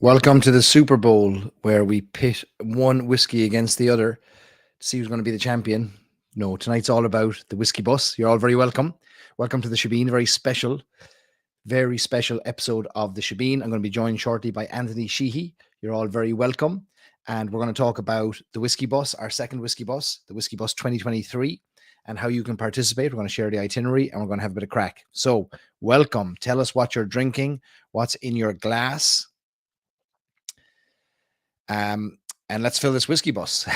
Welcome to the Super Bowl, where we pit one whiskey against the other to see who's going to be the champion. No, tonight's all about the whiskey bus. You're all very welcome. Welcome to the Shebeen, very special episode of the Shebeen. I'm going to be joined shortly by Anthony Sheehy. You're all very welcome. And we're going to talk about the whiskey bus, our second whiskey bus, the Whiskey Bus 2023, and how you can participate. We're going to share the itinerary and we're going to have a bit of crack. So, welcome. Tell us what you're drinking, what's in your glass. And let's fill this whiskey bus.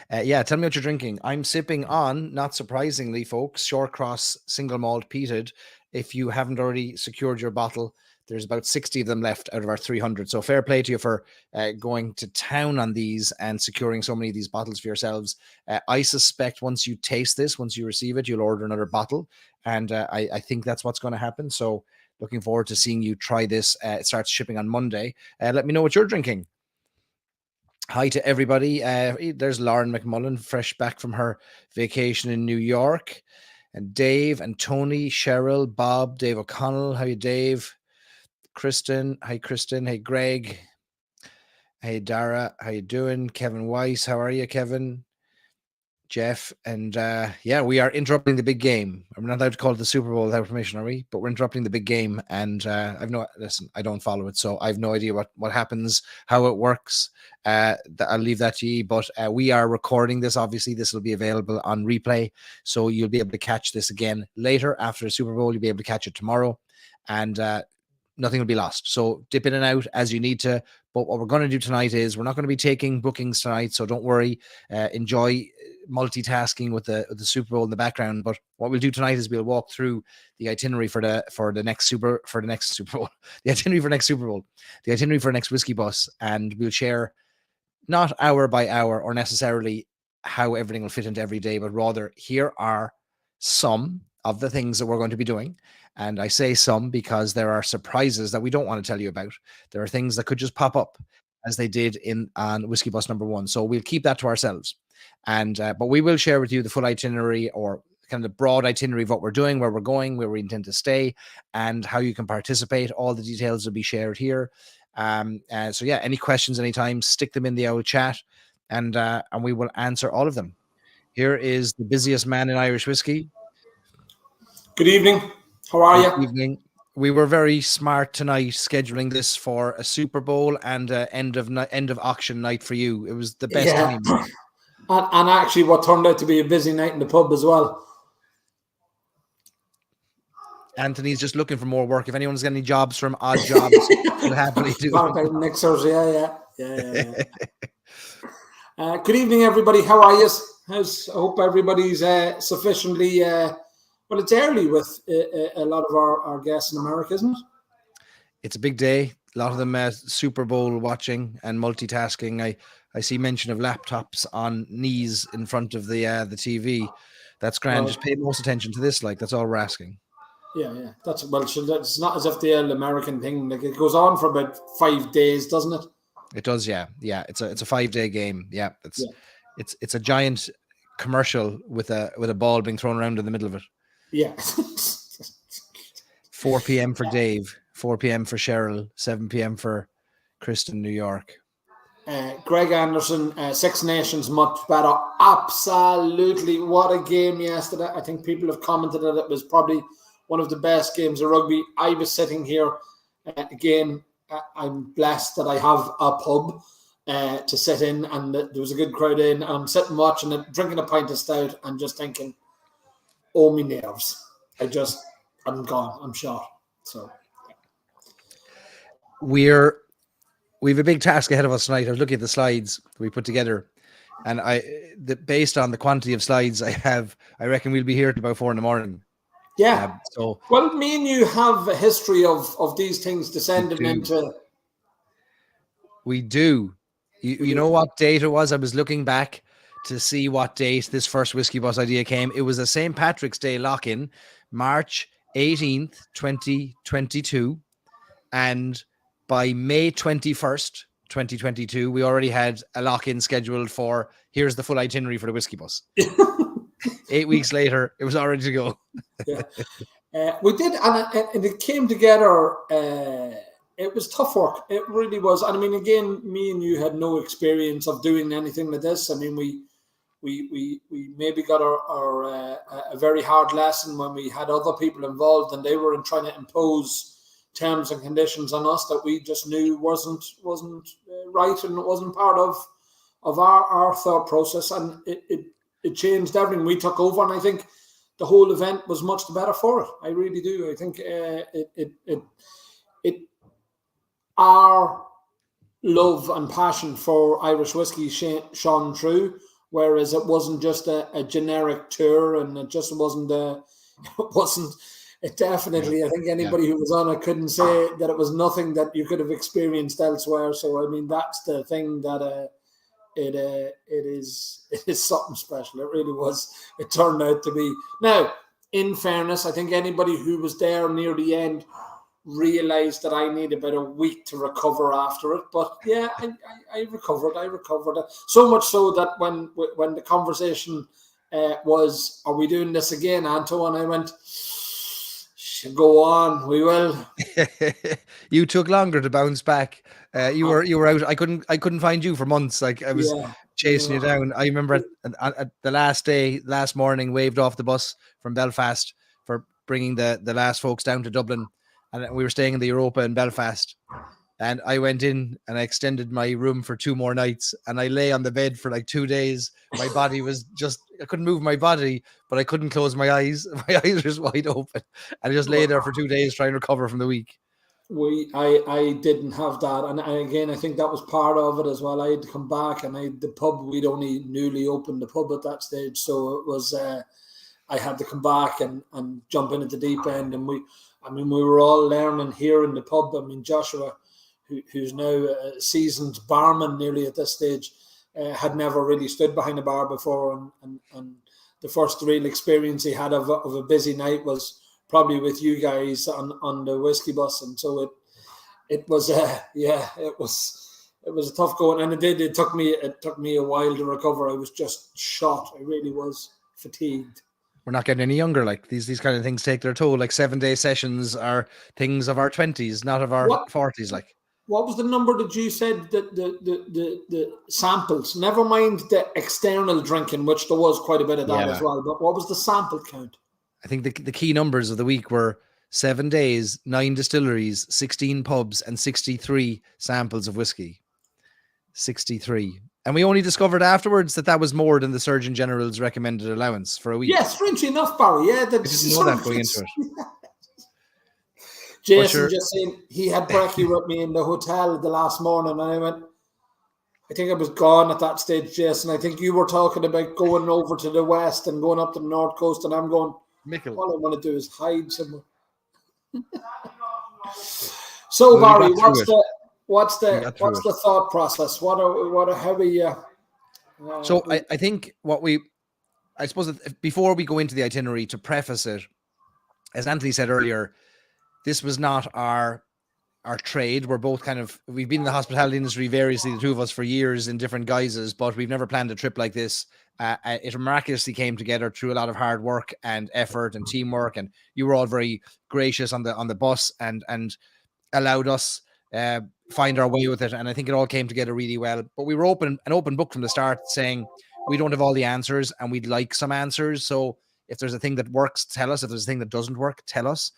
Tell me what you're drinking. I'm sipping on, not surprisingly, folks, Shortcross single malt peated. If you haven't already secured your bottle, there's about 60 of them left out of our 300. So fair play to you for going to town on these and securing so many of these bottles for yourselves. I suspect once you taste this, once you receive it, you'll order another bottle. And I think that's what's going to happen. So looking forward to seeing you try this. It starts shipping on Monday. Let me know what you're drinking. Hi to everybody. There's Lauren McMullen, fresh back from her vacation in New York. And Dave and Tony, Cheryl, Bob, Dave O'Connell. How you, Dave? Kristen. Hi, Kristen. Hey, Greg. Hey, Dara. How you doing? Kevin Weiss. How are you, Kevin? Jeff. And we are interrupting the big game. I'm not allowed to call it the Super Bowl without permission, are we? But we're interrupting the big game. And I don't follow it. So I have no idea what happens, how it works. I'll leave that to you. But we are recording this. Obviously, this will be available on replay. So you'll be able to catch this again later after the Super Bowl. You'll be able to catch it tomorrow. And nothing will be lost. So dip in and out as you need to. But what we're going to do tonight is we're not going to be taking bookings tonight. So don't worry. Enjoy multitasking with the Super Bowl in the background. But what we'll do tonight is we'll walk through the itinerary for the next Super Bowl, the itinerary for next Super Bowl, the itinerary for next whiskey bus, and we'll share not hour by hour or necessarily how everything will fit into every day, but rather here are some of the things that we're going to be doing. And I say some because there are surprises that we don't want to tell you about. There are things that could just pop up as they did on Whiskey Bus number 1. So we'll keep that to ourselves. And but we will share with you the full itinerary, or kind of the broad itinerary of what we're doing, where we're going, where we intend to stay, and how you can participate. All the details will be shared here. Any questions anytime, stick them in the old chat, and we will answer all of them. Here is the busiest man in Irish whiskey. Good evening. How are you? Good evening. We were very smart tonight scheduling this for a Super Bowl and end of auction night for you. It was the best time. And actually what turned out to be a busy night in the pub as well. Anthony's just looking for more work. If anyone's got any jobs from Odd Jobs, we'll happily do it. Mixers, yeah. Good evening, everybody. How are you? I hope everybody's sufficiently... Well, it's early with a lot of our guests in America, isn't it? It's a big day. A lot of them Super Bowl watching and multitasking. I see mention of laptops on knees in front of the TV. That's grand. Just pay most attention to this. That's all we're asking. Yeah. That's not as if the American thing. It goes on for about 5 days, doesn't it? It does, yeah. It's a 5-day game. Yeah, it's a giant commercial with a ball being thrown around in the middle of it. Yeah. 4 p.m. for Dave, 4 p.m. for Cheryl, 7 p.m. for Kristen, New York. Greg Anderson, Six Nations, much better. Absolutely. What a game yesterday. I think people have commented that it was probably one of the best games of rugby. I was sitting here again. I'm blessed that I have a pub to sit in, and there was a good crowd in. And I'm sitting watching it, drinking a pint of stout, and just thinking, oh, me nerves. I'm gone. I'm shot. So we have a big task ahead of us tonight. I was looking at the slides we put together, and based on the quantity of slides I have, I reckon we'll be here at about 4 a.m. Yeah. Well, me and you have a history of these things descending into. We do. You know what date it was? I was looking back to see what date this first Whiskey Bus idea came. It was a St. Patrick's Day lock-in, March 18th, 2022. And by May 21st, 2022, we already had a lock-in scheduled for, here's the full itinerary for the Whiskey Bus. 8 weeks later, it was all ready to go. We did, and it came together it was tough work. It really was. And I mean, again, me and you had no experience of doing anything like this. I mean, we maybe got a very hard lesson when we had other people involved and they were trying to impose terms and conditions on us that we just knew wasn't right, and it wasn't part of our thought process, and it changed everything. We took over, and I think the whole event was much the better for it. I really do. I think our love and passion for Irish whiskey shone through, whereas it wasn't just a generic tour, and it just wasn't it definitely, I think anybody who was on it couldn't say that it was nothing that you could have experienced elsewhere. So I mean, that's the thing that it is something special. It really was. It turned out to be. Now, in fairness, I think anybody who was there near the end realized that I need about a week to recover after it. But yeah, I recovered. So much so that when the conversation was, "Are we doing this again, Anto?" And I went, "Go on, we will." You took longer to bounce back. You were out. I couldn't find you for months. Like I was chasing you down. I remember at the last morning, waved off the bus from Belfast for bringing the last folks down to Dublin, and we were staying in the Europa in Belfast. And I went in and I extended my room for 2 more nights, and I lay on the bed for like 2 days. My body was I couldn't move my body, but I couldn't close my eyes. My eyes were just wide open. And I just lay there for 2 days trying to recover from the week. I didn't have that. And again, I think that was part of it as well. I had to come back, and the pub, we'd only newly opened the pub at that stage. So it was, I had to come back and jump in at the deep end. And we were all learning here in the pub. I mean, Joshua, who's now a seasoned barman nearly at this stage, had never really stood behind a bar before, and the first real experience he had of a busy night was probably with you guys on the whiskey bus, and so it was it was a tough going, and it took me a while to recover. I was just shot. I really was fatigued. We're not getting any younger. Like these kind of things take their toll. Like 7-day sessions are things of our 20s, not of our 40s. Like, what was the number that you said that the samples? Never mind the external drinking, which there was quite a bit of that as well. But what was the sample count? I think the key numbers of the week were 7 days, 9 distilleries, 16 pubs, and 63 samples of whiskey. 63. And we only discovered afterwards that was more than the Surgeon General's recommended allowance for a week. Yeah, strangely enough, Barry. Yeah, I didn't know that going into it. Jason just saying he had brekkie with me in the hotel the last morning, and I went, I think I was gone at that stage, Jason. I think you were talking about going over to the west and going up to the north coast, and I'm going, Mickle. All I want to do is hide somewhere. So, Barry, what's the thought process? How we? So I think I suppose that before we go into the itinerary, to preface it, as Anthony said earlier, this was not our trade. We're both we've been in the hospitality industry variously, the two of us, for years in different guises, but we've never planned a trip like this. It miraculously came together through a lot of hard work and effort and teamwork, and you were all very gracious on the bus and allowed us find our way with it. And I think it all came together really well. But we were an open book from the start, saying we don't have all the answers and we'd like some answers. So if there's a thing that works, tell us. If there's a thing that doesn't work, tell us.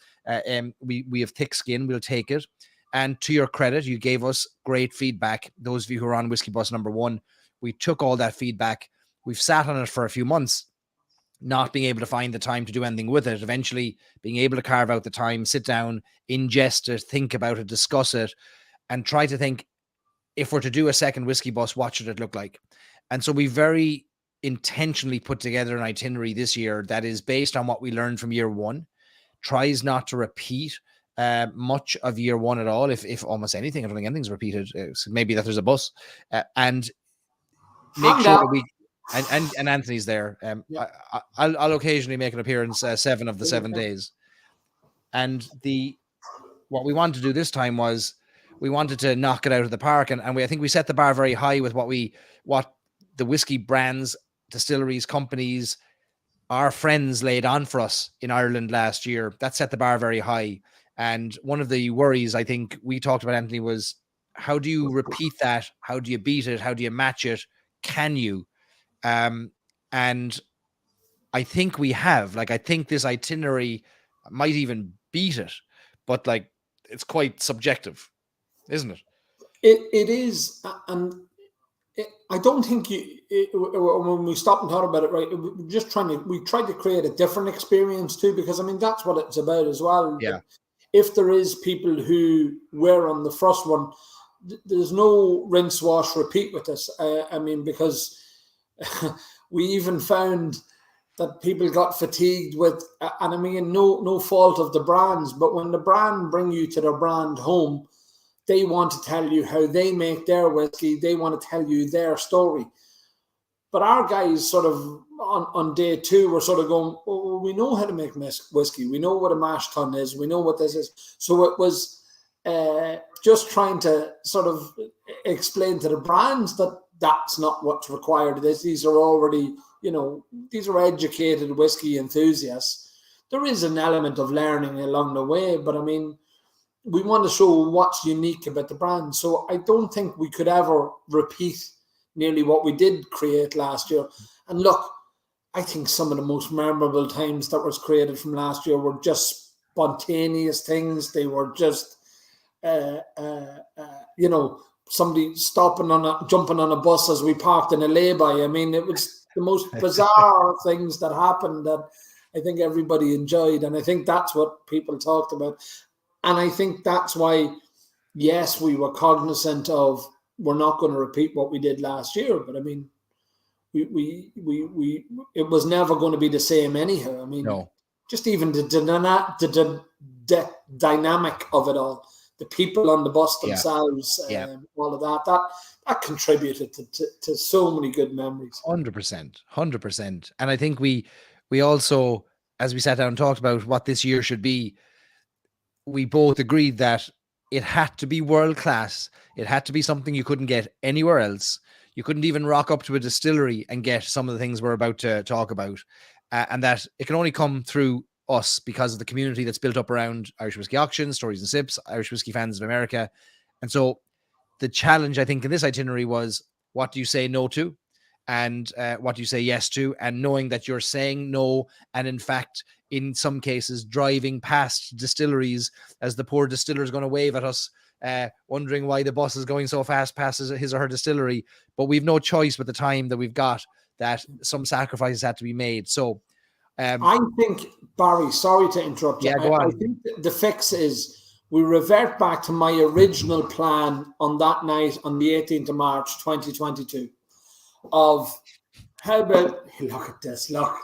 We have thick skin. We'll take it. And to your credit, you gave us great feedback. Those of you who are on Whiskey Bus number 1, we took all that feedback. We've sat on it for a few months, not being able to find the time to do anything with it. Eventually being able to carve out the time, sit down, ingest it, think about it, discuss it, and try to think, if we're to do a second Whiskey Bus, what should it look like? And so we very intentionally put together an itinerary this year that is based on what we learned from year 1, tries not to repeat much of year 1 at all. If almost anything, I don't think anything's repeated. Maybe that there's a bus, and make sure that we and Anthony's there. I'll occasionally make an appearance 7 of the 7 days. And what we wanted to do this time was we wanted to knock it out of the park, and I think we set the bar very high with what the whiskey brands, distilleries, companies, our friends laid on for us in Ireland last year. That set the bar very high. And one of the worries I think we talked about, Anthony, was how do you repeat that? How do you beat it? How do you match it? Can you? And I think we have. Like, I think this itinerary might even beat it, but like it's quite subjective, isn't it? It is, and I don't think when we stop and talk about it, right? We tried to create a different experience too, because I mean that's what it's about as well. Yeah. If there is people who were on the first one, there's no rinse, wash, repeat with this. I mean, because we even found that people got fatigued with, and I mean, no fault of the brands, but when the brand bring you to their brand home, they want to tell you how they make their whiskey. They want to tell you their story. But our guys sort of on day two were sort of going, oh, we know how to make whiskey. We know what a mash tun is. We know what this is. So it was just trying to sort of explain to the brands that that's not what's required of this. These are already, these are educated whiskey enthusiasts. There is an element of learning along the way, but I mean, we want to show what's unique about the brand. So I don't think we could ever repeat nearly what we did create last year. And look, I think some of the most memorable times that was created from last year were just spontaneous things. They were just, somebody jumping on a bus as we parked in a lay-by. I mean, it was the most bizarre things that happened that I think everybody enjoyed. And I think that's what people talked about. And I think that's why, yes, we were cognizant of we're not going to repeat what we did last year. But I mean, we it was never going to be the same anyhow. I mean, no. Just even the dynamic of it all, the people on the bus themselves, all of that contributed to so many good memories. 100%. And I think we also, as we sat down and talked about what this year should be, we both agreed that it had to be world class. It had to be something you couldn't get anywhere else. You couldn't even rock up to a distillery and get some of the things we're about to talk about. And that it can only come through us because of the community that's built up around Irish Whiskey Auctions, Stories and Sips, Irish Whiskey Fans of America. And so the challenge, I think, in this itinerary was, what do you say no to? And what do you say yes to? And knowing that you're saying no, and in fact, in some cases, driving past distilleries as the poor distiller is going to wave at us, wondering why the bus is going so fast past his or her distillery. But we've no choice with the time that we've got, that some sacrifices had to be made. So I think, Barry, sorry to interrupt you. Yeah, go on. I think the fix is we revert back to my original plan on that night on the 18th of March, 2022. Of how about, look at this, look.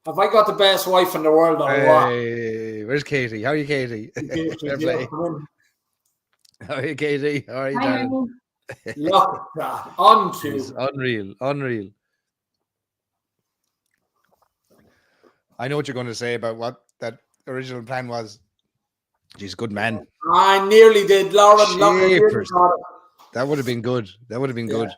Have I got the best wife in the world or what? Hey, where's Katie? How are you, Katie? How are you, Katie? How are you, darling? Look at that. On cue. Unreal. I know what you're going to say about what that original plan was. He's a good man. I nearly did, Lauren. That would have been good. Good.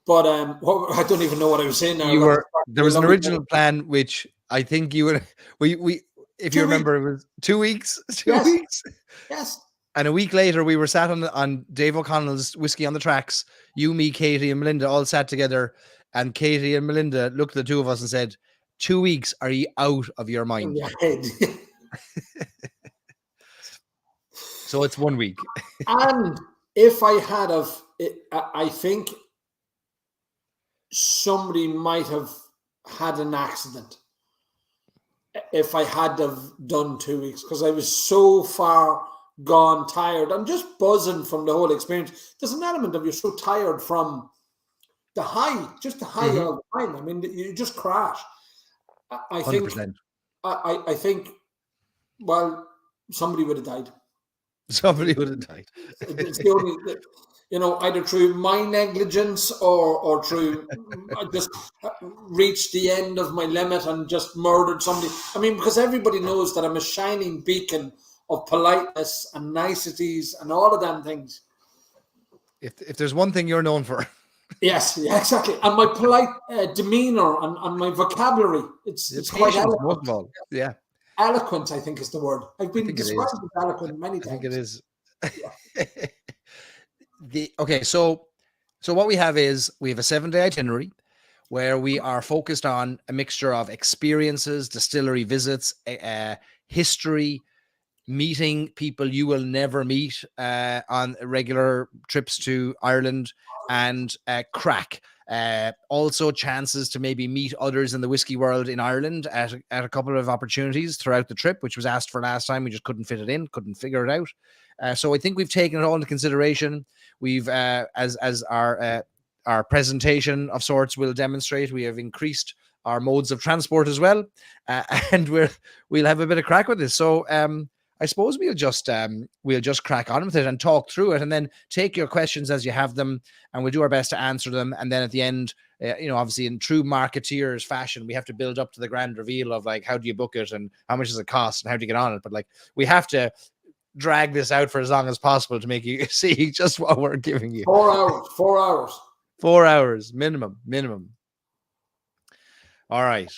But I don't even know what I was saying now. There was an original plan, which I think you would. We if you remember, it was 2 weeks. 2 weeks. Yes. And a week later, we were sat on Dave O'Connell's Whiskey on the Tracks. You, me, Katie, and Melinda all sat together, and Katie and Melinda looked at the two of us and said, 2 weeks, are you out of your mind? So it's 1 week. And if I had I think somebody might have had an accident if I had to have done 2 weeks, because I was so far gone, tired. I'm just buzzing from the whole experience. There's an element of you're so tired from the high, just the high all the time. I mean, you just crash. I think 100%. I think, well, somebody would have died. It's the only, either through my negligence or through I just reached the end of my limit and just murdered somebody. I mean, because everybody knows that I'm a shining beacon of politeness and niceties and all of them things. If there's one thing you're known for. Yes, yeah, exactly. And my polite demeanor and my vocabulary, it's quite elegant. Most of all. Yeah. Eloquent, I think, is the word. I've been think it described is. as eloquent many I times. think it is. So what we have is we have a 7-day itinerary where we are focused on a mixture of experiences, distillery visits, history, meeting people you will never meet on regular trips to Ireland, and crack. Also chances to maybe meet others in the whiskey world in Ireland at a couple of opportunities throughout the trip, which was asked for last time. We just couldn't fit it in, couldn't figure it out. So I think we've taken it all into consideration. We've, as our presentation of sorts will demonstrate, we have increased our modes of transport as well, and we'll have a bit of crack with this. So I suppose we'll just crack on with it and talk through it, and then take your questions as you have them, and we'll do our best to answer them. And then at the end, obviously in true marketeers fashion, we have to build up to the grand reveal of like, how do you book it and how much does it cost and how do you get on it? But like, we have to drag this out for as long as possible to make you see just what we're giving you. 4 hours. 4 hours. 4 hours minimum. All right.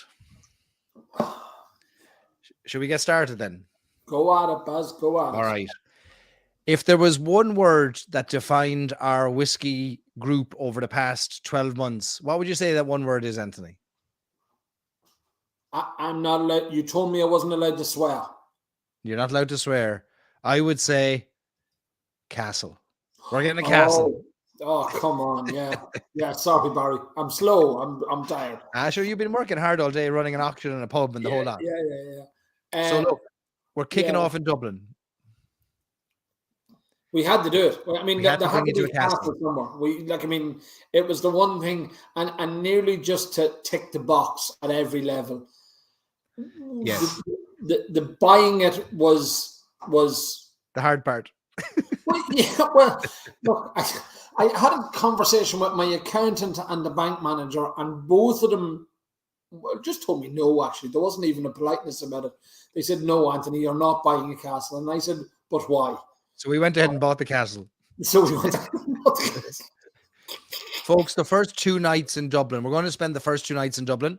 Should we get started then? Go at it, Baz. Go at it. All right. If there was one word that defined our whiskey group over the past 12 months, what would you say that one word is, Anthony? I'm not allowed. You told me I wasn't allowed to swear. You're not allowed to swear. I would say castle. We're getting a castle. Oh, come on. Yeah. Sorry, Barry. I'm slow. I'm tired. Sure, you've been working hard all day running an auction in a pub and the whole lot. Yeah. So look, we're kicking off in Dublin. We had to do it. I mean, there had to be be a castle somewhere. It was the one thing, and nearly just to tick the box at every level. Yes. The buying it was the hard part. Well, look, I had a conversation with my accountant and the bank manager, and both of them just told me no, actually. There wasn't even a politeness about it. They said, no, Anthony, you're not buying a castle. And I said, but why? So we went ahead and bought the castle. Folks, the first 2 nights in Dublin, we're going to spend the first 2 nights in Dublin,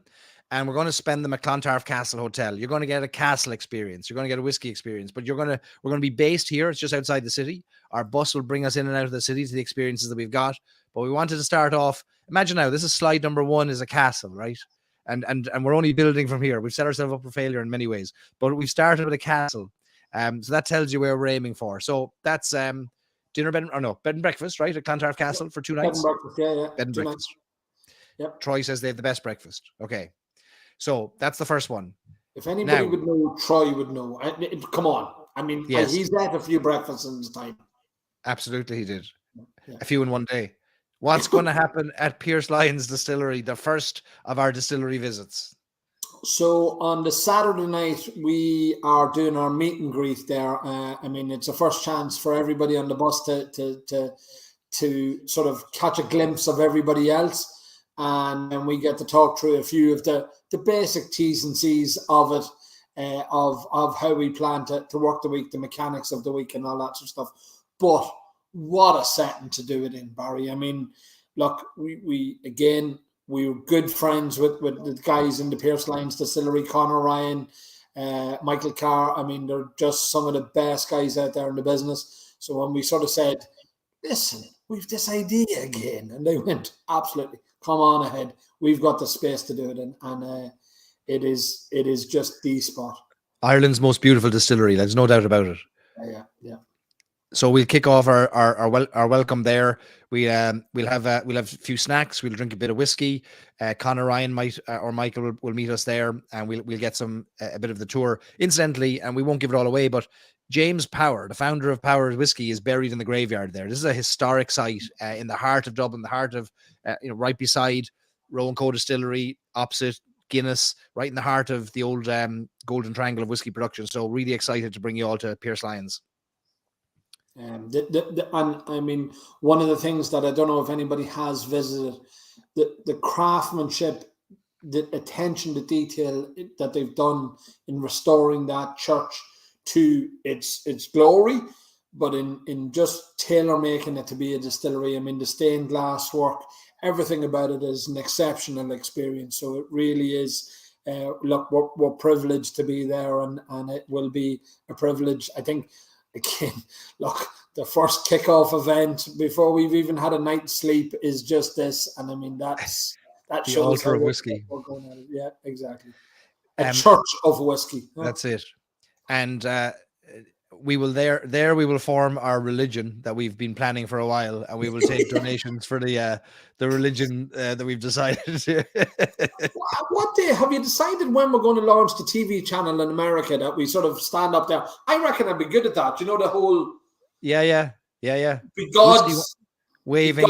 and we're going to spend them at Clontarf Castle Hotel. You're going to get a castle experience. You're going to get a whiskey experience, but we're going to be based here. It's just outside the city. Our bus will bring us in and out of the city to the experiences that we've got. But we wanted to start off. Imagine now, this is slide number 1 is a castle, right? And we're only building from here. We've set ourselves up for failure in many ways, but we've started with a castle. So that tells you where we're aiming for. So that's dinner, bed and breakfast, right? At Clontarf Castle for 2 nights. Bed and breakfast, yeah. Bed and breakfast. Yep. Troy says they have the best breakfast. Okay. So that's the first one. If anybody would know, Troy would know. Come on. I mean, yes. He's had a few breakfasts in his time. Absolutely, he did. Yeah. A few in one day. What's going to happen at Pierce Lyons Distillery, the first of our distillery visits? So on the Saturday night, we are doing our meet and greet there. It's a first chance for everybody on the bus to sort of catch a glimpse of everybody else. And then we get to talk through a few of the basic T's and C's of it, of how we plan to work the week, the mechanics of the week and all that sort of stuff. But what a setting to do it in, Barry. I mean, look, we were good friends with the guys in the Pierce Lyons Distillery, Conor Ryan, Michael Carr. I mean, they're just some of the best guys out there in the business. So when we sort of said, listen, we've this idea again, and they went, absolutely, come on ahead. We've got the space to do it, and it is just the spot. Ireland's most beautiful distillery. There's no doubt about it. Yeah. So we'll kick off our welcome there. We'll have a few snacks. We'll drink a bit of whiskey. Conor Ryan might or Michael will meet us there, and we'll get a bit of the tour. Incidentally, and we won't give it all away, but James Power, the founder of Power's Whiskey, is buried in the graveyard there. This is a historic site in the heart of Dublin, the heart of right beside Rowan Co Distillery, opposite Guinness, right in the heart of the old Golden Triangle of whiskey production. So really excited to bring you all to Pierce Lyons. And I mean, one of the things that I don't know if anybody has visited, the craftsmanship, the attention to detail that they've done in restoring that church to its glory, but in just tailor making it to be a distillery. I mean, the stained glass work, everything about it is an exceptional experience. So it really is look, we're privileged to be there, and it will be a privilege. I think, again, look, the first kickoff event before we've even had a night's sleep is just this, and I mean that the shows altar how of whiskey. we're going at it. Yeah, exactly. A church of whiskey. Yeah. That's it. And we will form our religion that we've been planning for a while, and we will take donations for the religion that we've decided. What day have you decided when we're going to launch the TV channel in America that we sort of stand up there? I reckon I'd be good at that. You know, the whole yeah. Be gods waving,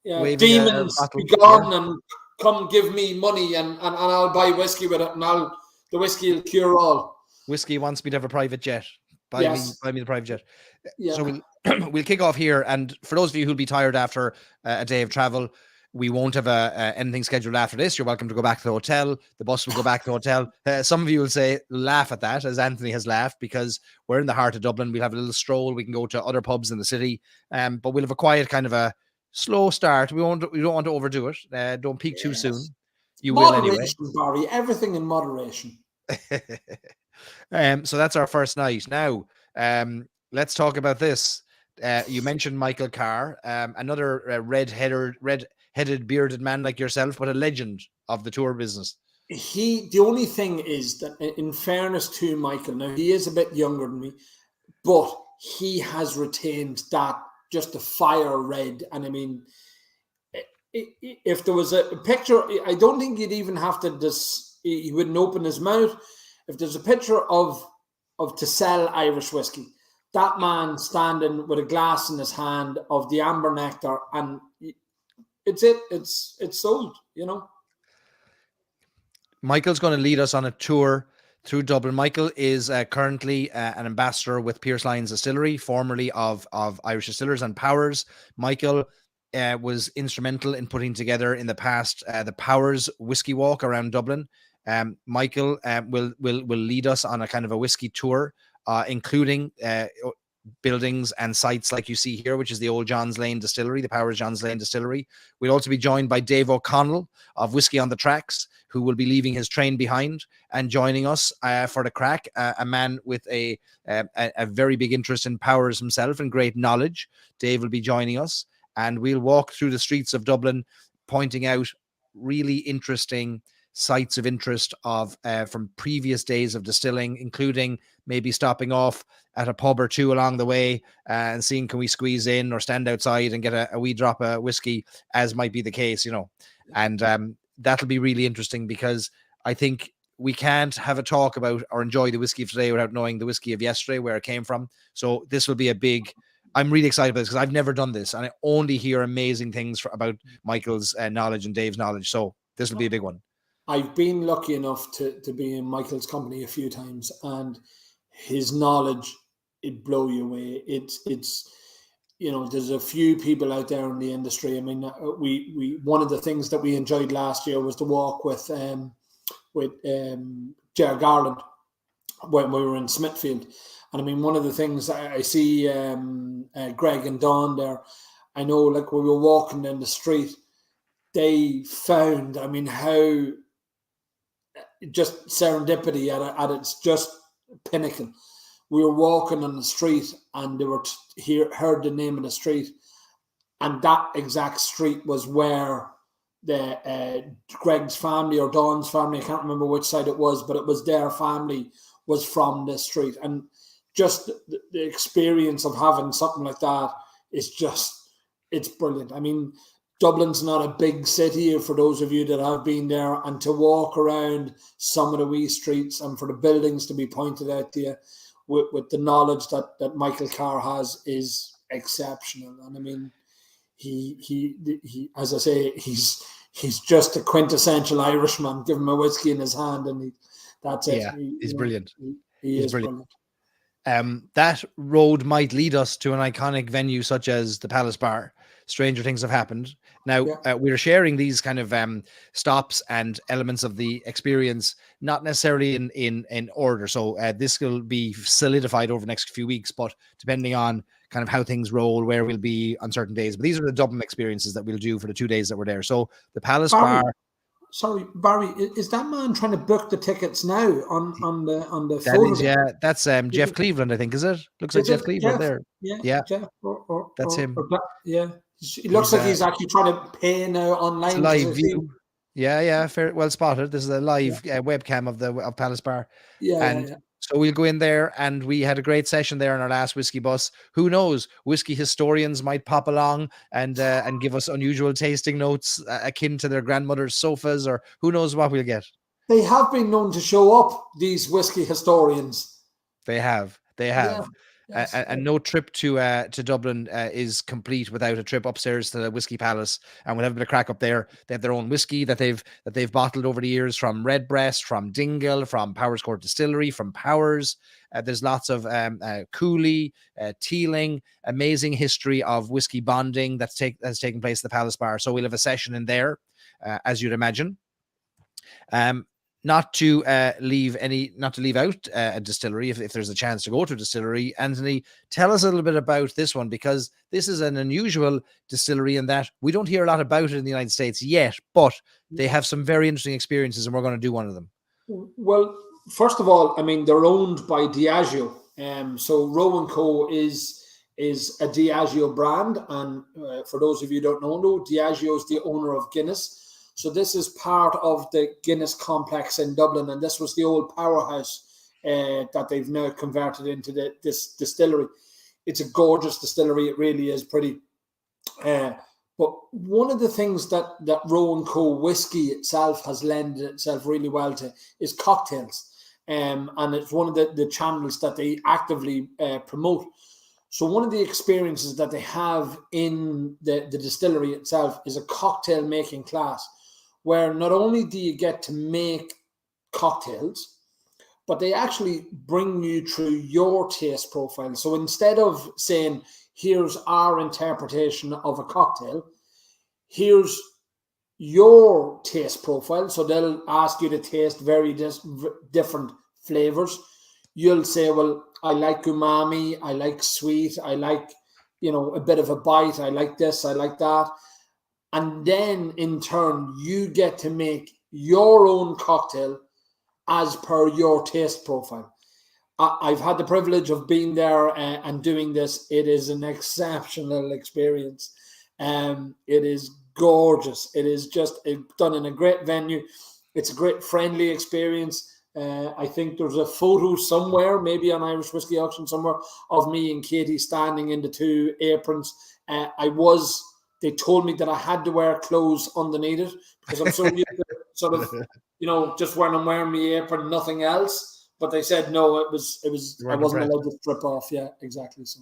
waving demons be gone and come give me money, and I'll buy whiskey with it, and the whiskey will cure all. Whiskey wants me to have a private jet. Buy me the private jet. Yeah. So we'll kick off here, and for those of you who'll be tired after a day of travel, we won't have anything scheduled after this. You're welcome to go back to the hotel. The bus will go back to the hotel. Some of you will laugh at that, as Anthony has laughed, because we're in the heart of Dublin. We'll have a little stroll. We can go to other pubs in the city, but we'll have a quiet kind of a slow start. We don't want to overdo it. Don't peak too soon. You will anyway. Barry, everything in moderation. So that's our first night. Now, let's talk about this. You mentioned Michael Carr, another red-headed, bearded man like yourself, but a legend of the tour business. The only thing is that, in fairness to Michael, now he is a bit younger than me, but he has retained that, just the fire red. And I mean, if there was a picture, I don't think you'd even have to he wouldn't open his mouth. If there's a picture of to sell Irish whiskey, that man standing with a glass in his hand of the amber nectar, and it's sold, you know. Michael's going to lead us on a tour through Dublin. Michael is currently an ambassador with Pierce Lyons Distillery, formerly of Irish Distillers and Powers. Michael was instrumental in putting together in the past the Powers Whiskey Walk around Dublin. Michael will lead us on a kind of a whiskey tour, including buildings and sites like you see here, which is the old John's Lane Distillery, the Powers John's Lane Distillery. We'll also be joined by Dave O'Connell of Whiskey on the Tracks, who will be leaving his train behind and joining us for the crack. A man with a very big interest in Powers himself and great knowledge. Dave will be joining us, and we'll walk through the streets of Dublin, pointing out really interesting sites of interest from previous days of distilling, including maybe stopping off at a pub or two along the way and seeing, can we squeeze in or stand outside and get a wee drop of whiskey, as might be the case, you know. And that'll be really interesting, because I think we can't have a talk about or enjoy the whiskey of today without knowing the whiskey of yesterday, where it came from. So this will be I'm really excited about this, because I've never done this, and I only hear amazing things about Michael's knowledge and Dave's knowledge. So this will be a big one. I've been lucky enough to be in Michael's company a few times, and his knowledge, it blow you away. It's you know, there's a few people out there in the industry. I mean, we one of the things that we enjoyed last year was the walk with Ger Garland when we were in Smithfield. And I mean, one of the things I see Greg and Dawn there, I know, like, when we were walking down the street, they found, I mean, how just serendipity at its just pinnacle. We were walking on the street, and they were heard the name of the street, and that exact street was where the Greg's family or Dawn's family, I can't remember which side it was, but it was their family was from this street. And just the experience of having something like that is just, it's brilliant. I mean, Dublin's not a big city, for those of you that have been there, and to walk around some of the wee streets and for the buildings to be pointed out to you with the knowledge that Michael Carr has is exceptional. And I mean, he as I say, he's just a quintessential Irishman. Give him a whiskey in his hand, and that's it. Yeah, he's brilliant. He's brilliant. That road might lead us to an iconic venue such as the Palace Bar. Stranger things have happened. Now, we're sharing these kind of stops and elements of the experience, not necessarily in order. So this will be solidified over the next few weeks, but depending on kind of how things roll, where we'll be on certain days. But these are the Dublin experiences that we'll do for the 2 days that we're there. So the Palace Bar, sorry, Barry, is that man trying to book the tickets now on the That photo? is, yeah, that's Jeff Cleveland, I think, is it? Looks like Is Jeff it Cleveland Jeff? there. Yeah, Yeah, Jeff, that's him. yeah. It looks He's like he's actually trying to pay now it's a online because live I see. view. Yeah, fair, well spotted. This is a Yeah, live webcam of Palace Bar, and yeah. so we'll go in there, and we had a great session there on our last whiskey bus. Who knows? Whiskey historians might pop along and give us unusual tasting notes akin to their grandmother's sofas, or who knows what we'll get. They have been known to show up, these whiskey historians. They have. Yeah, yes. And no trip to Dublin is complete without a trip upstairs to the Whiskey Palace, and we'll have a bit of crack up there. They have their own whiskey that they've bottled over the years from Redbreast, from Dingle, from Powers Court Distillery, from Powers. There's lots of Cooley, Teeling, amazing history of whiskey bonding that's taken place at the Palace Bar. So we'll have a session in there, as you'd imagine. Not to leave out a distillery if there's a chance to go to a distillery. Anthony, tell us a little bit about this one, because this is an unusual distillery in that we don't hear a lot about it in the United States yet, but they have some very interesting experiences, and we're going to do one of them. Well, first of all, I mean, they're owned by Diageo. So Roe & Co. is a Diageo brand. And for those of you who don't know, Diageo is the owner of Guinness. So this is part of the Guinness complex in Dublin, and this was the old powerhouse that they've now converted into this distillery. It's a gorgeous distillery. It really is pretty. But one of the things that Roe & Co. whiskey itself has lended itself really well to is cocktails. And it's one of the channels that they actively promote. So one of the experiences that they have in the distillery itself is a cocktail making class, where not only do you get to make cocktails, but they actually bring you through your taste profile. So instead of saying, here's our interpretation of a cocktail, here's your taste profile. So they'll ask you to taste very different flavors. You'll say, well, I like umami, I like sweet, I like, a bit of a bite, I like this, I like that. And then in turn, you get to make your own cocktail as per your taste profile. I've had the privilege of being there and doing this. It is an exceptional experience. It is gorgeous. It is just done in a great venue. It's a great friendly experience. I think there's a photo somewhere, maybe on Irish Whiskey Auction somewhere, of me and Katie standing in the two aprons. They told me that I had to wear clothes underneath it because I'm so used to sort of, just when I'm wearing my apron, nothing else. But they said no, I wasn't allowed to strip off. Yeah, exactly. So,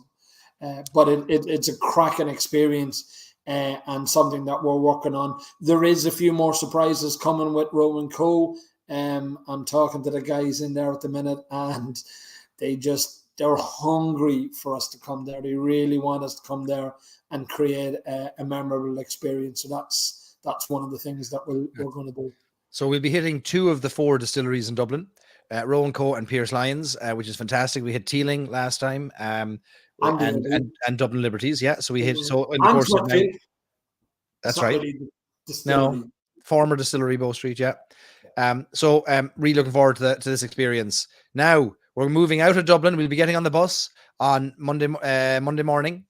but it's a cracking experience and something that we're working on. There is a few more surprises coming with Roe & Co. I'm talking to the guys in there at the minute, and they're hungry for us to come there. They really want us to come there and create a memorable experience. So that's one of the things that we're going to do. So we'll be hitting 2 of the 4 distilleries in Dublin, Roe & Co. and Pierce Lyons, which is fantastic. We hit Teeling last time, and Dublin Liberties. Yeah, so we hit in the course of night. That's right. No, former distillery, Bow Street. Yeah. So really looking forward to this experience. Now we're moving out of Dublin. We'll be getting on the bus on Monday morning,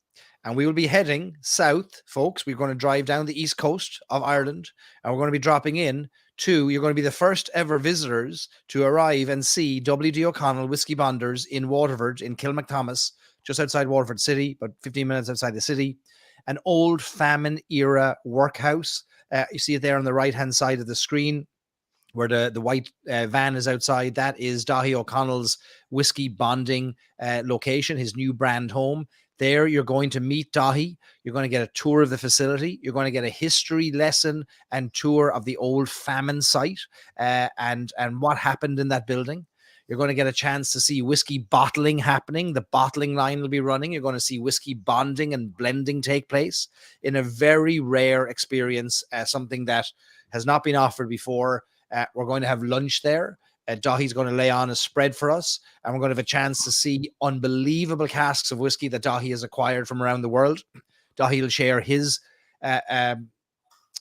and we will be heading south, folks. We're going to drive down the east coast of Ireland, and we're going to be dropping in to, you're going to be the first ever visitors to arrive and see W.D. O'Connell Whiskey Bonders in Waterford, in Kilmacthomas, just outside Waterford City, about 15 minutes outside the city. An old famine era workhouse. You see it there on the right-hand side of the screen, where the white van is outside. That is Daithí O'Connell's whiskey bonding location, his new brand home. There, you're going to meet Daithí. You're going to get a tour of the facility. You're going to get a history lesson and tour of the old famine site and what happened in that building. You're going to get a chance to see whiskey bottling happening. The bottling line will be running. You're going to see whiskey bonding and blending take place in a very rare experience, something that has not been offered before. We're going to have lunch there. Daithí's going to lay on a spread for us, and we're going to have a chance to see unbelievable casks of whiskey that Daithí has acquired from around the world. Daithí will share his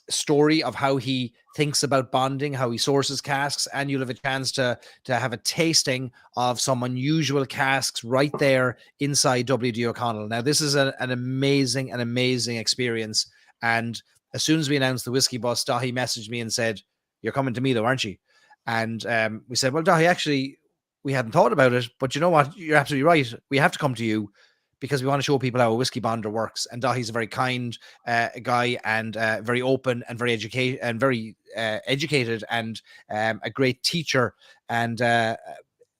story of how he thinks about bonding, how he sources casks, and you'll have a chance to have a tasting of some unusual casks right there inside W.D. O'Connell. Now, this is an amazing experience. And as soon as we announced the whiskey bus, Dahi messaged me and said, "You're coming to me though, aren't you?" And we said, "Well, Dahi, actually, we hadn't thought about it, but you know what? You're absolutely right. We have to come to you because we want to show people how a whiskey bonder works." And Dahi's a very kind guy and very open and very educated and a great teacher. And I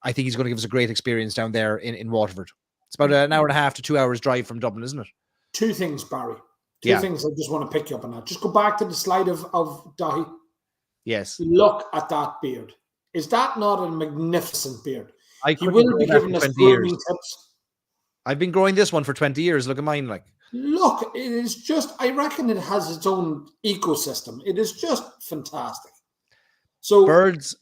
think he's going to give us a great experience down there in Waterford. It's about an hour and a half to 2 hours drive from Dublin, isn't it? Two things, Barry. Two things I just want to pick you up on that. Just go back to the slide of Dahi. Yes. Look at that beard. Is that not a magnificent beard? He will be giving us grooming tips. I've been growing this one for 20 years. Look at mine. Look, it is just, I reckon it has its own ecosystem. It is just fantastic. So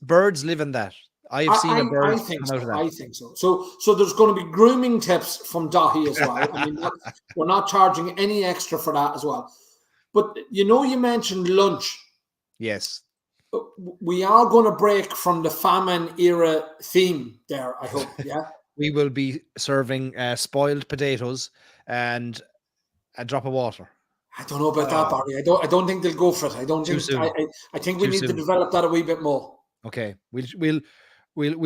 birds live in that. I've seen a bird come out of that. I think so. So there's going to be grooming tips from Dahi as well. I mean, we're not charging any extra for that as well. But you mentioned lunch. Yes. We are going to break from the famine era theme there, I hope. Yeah. We will be serving spoiled potatoes and a drop of water. I don't know about that, Barry. I don't think they'll go for it. I think we need to develop that a wee bit more. Okay. We'll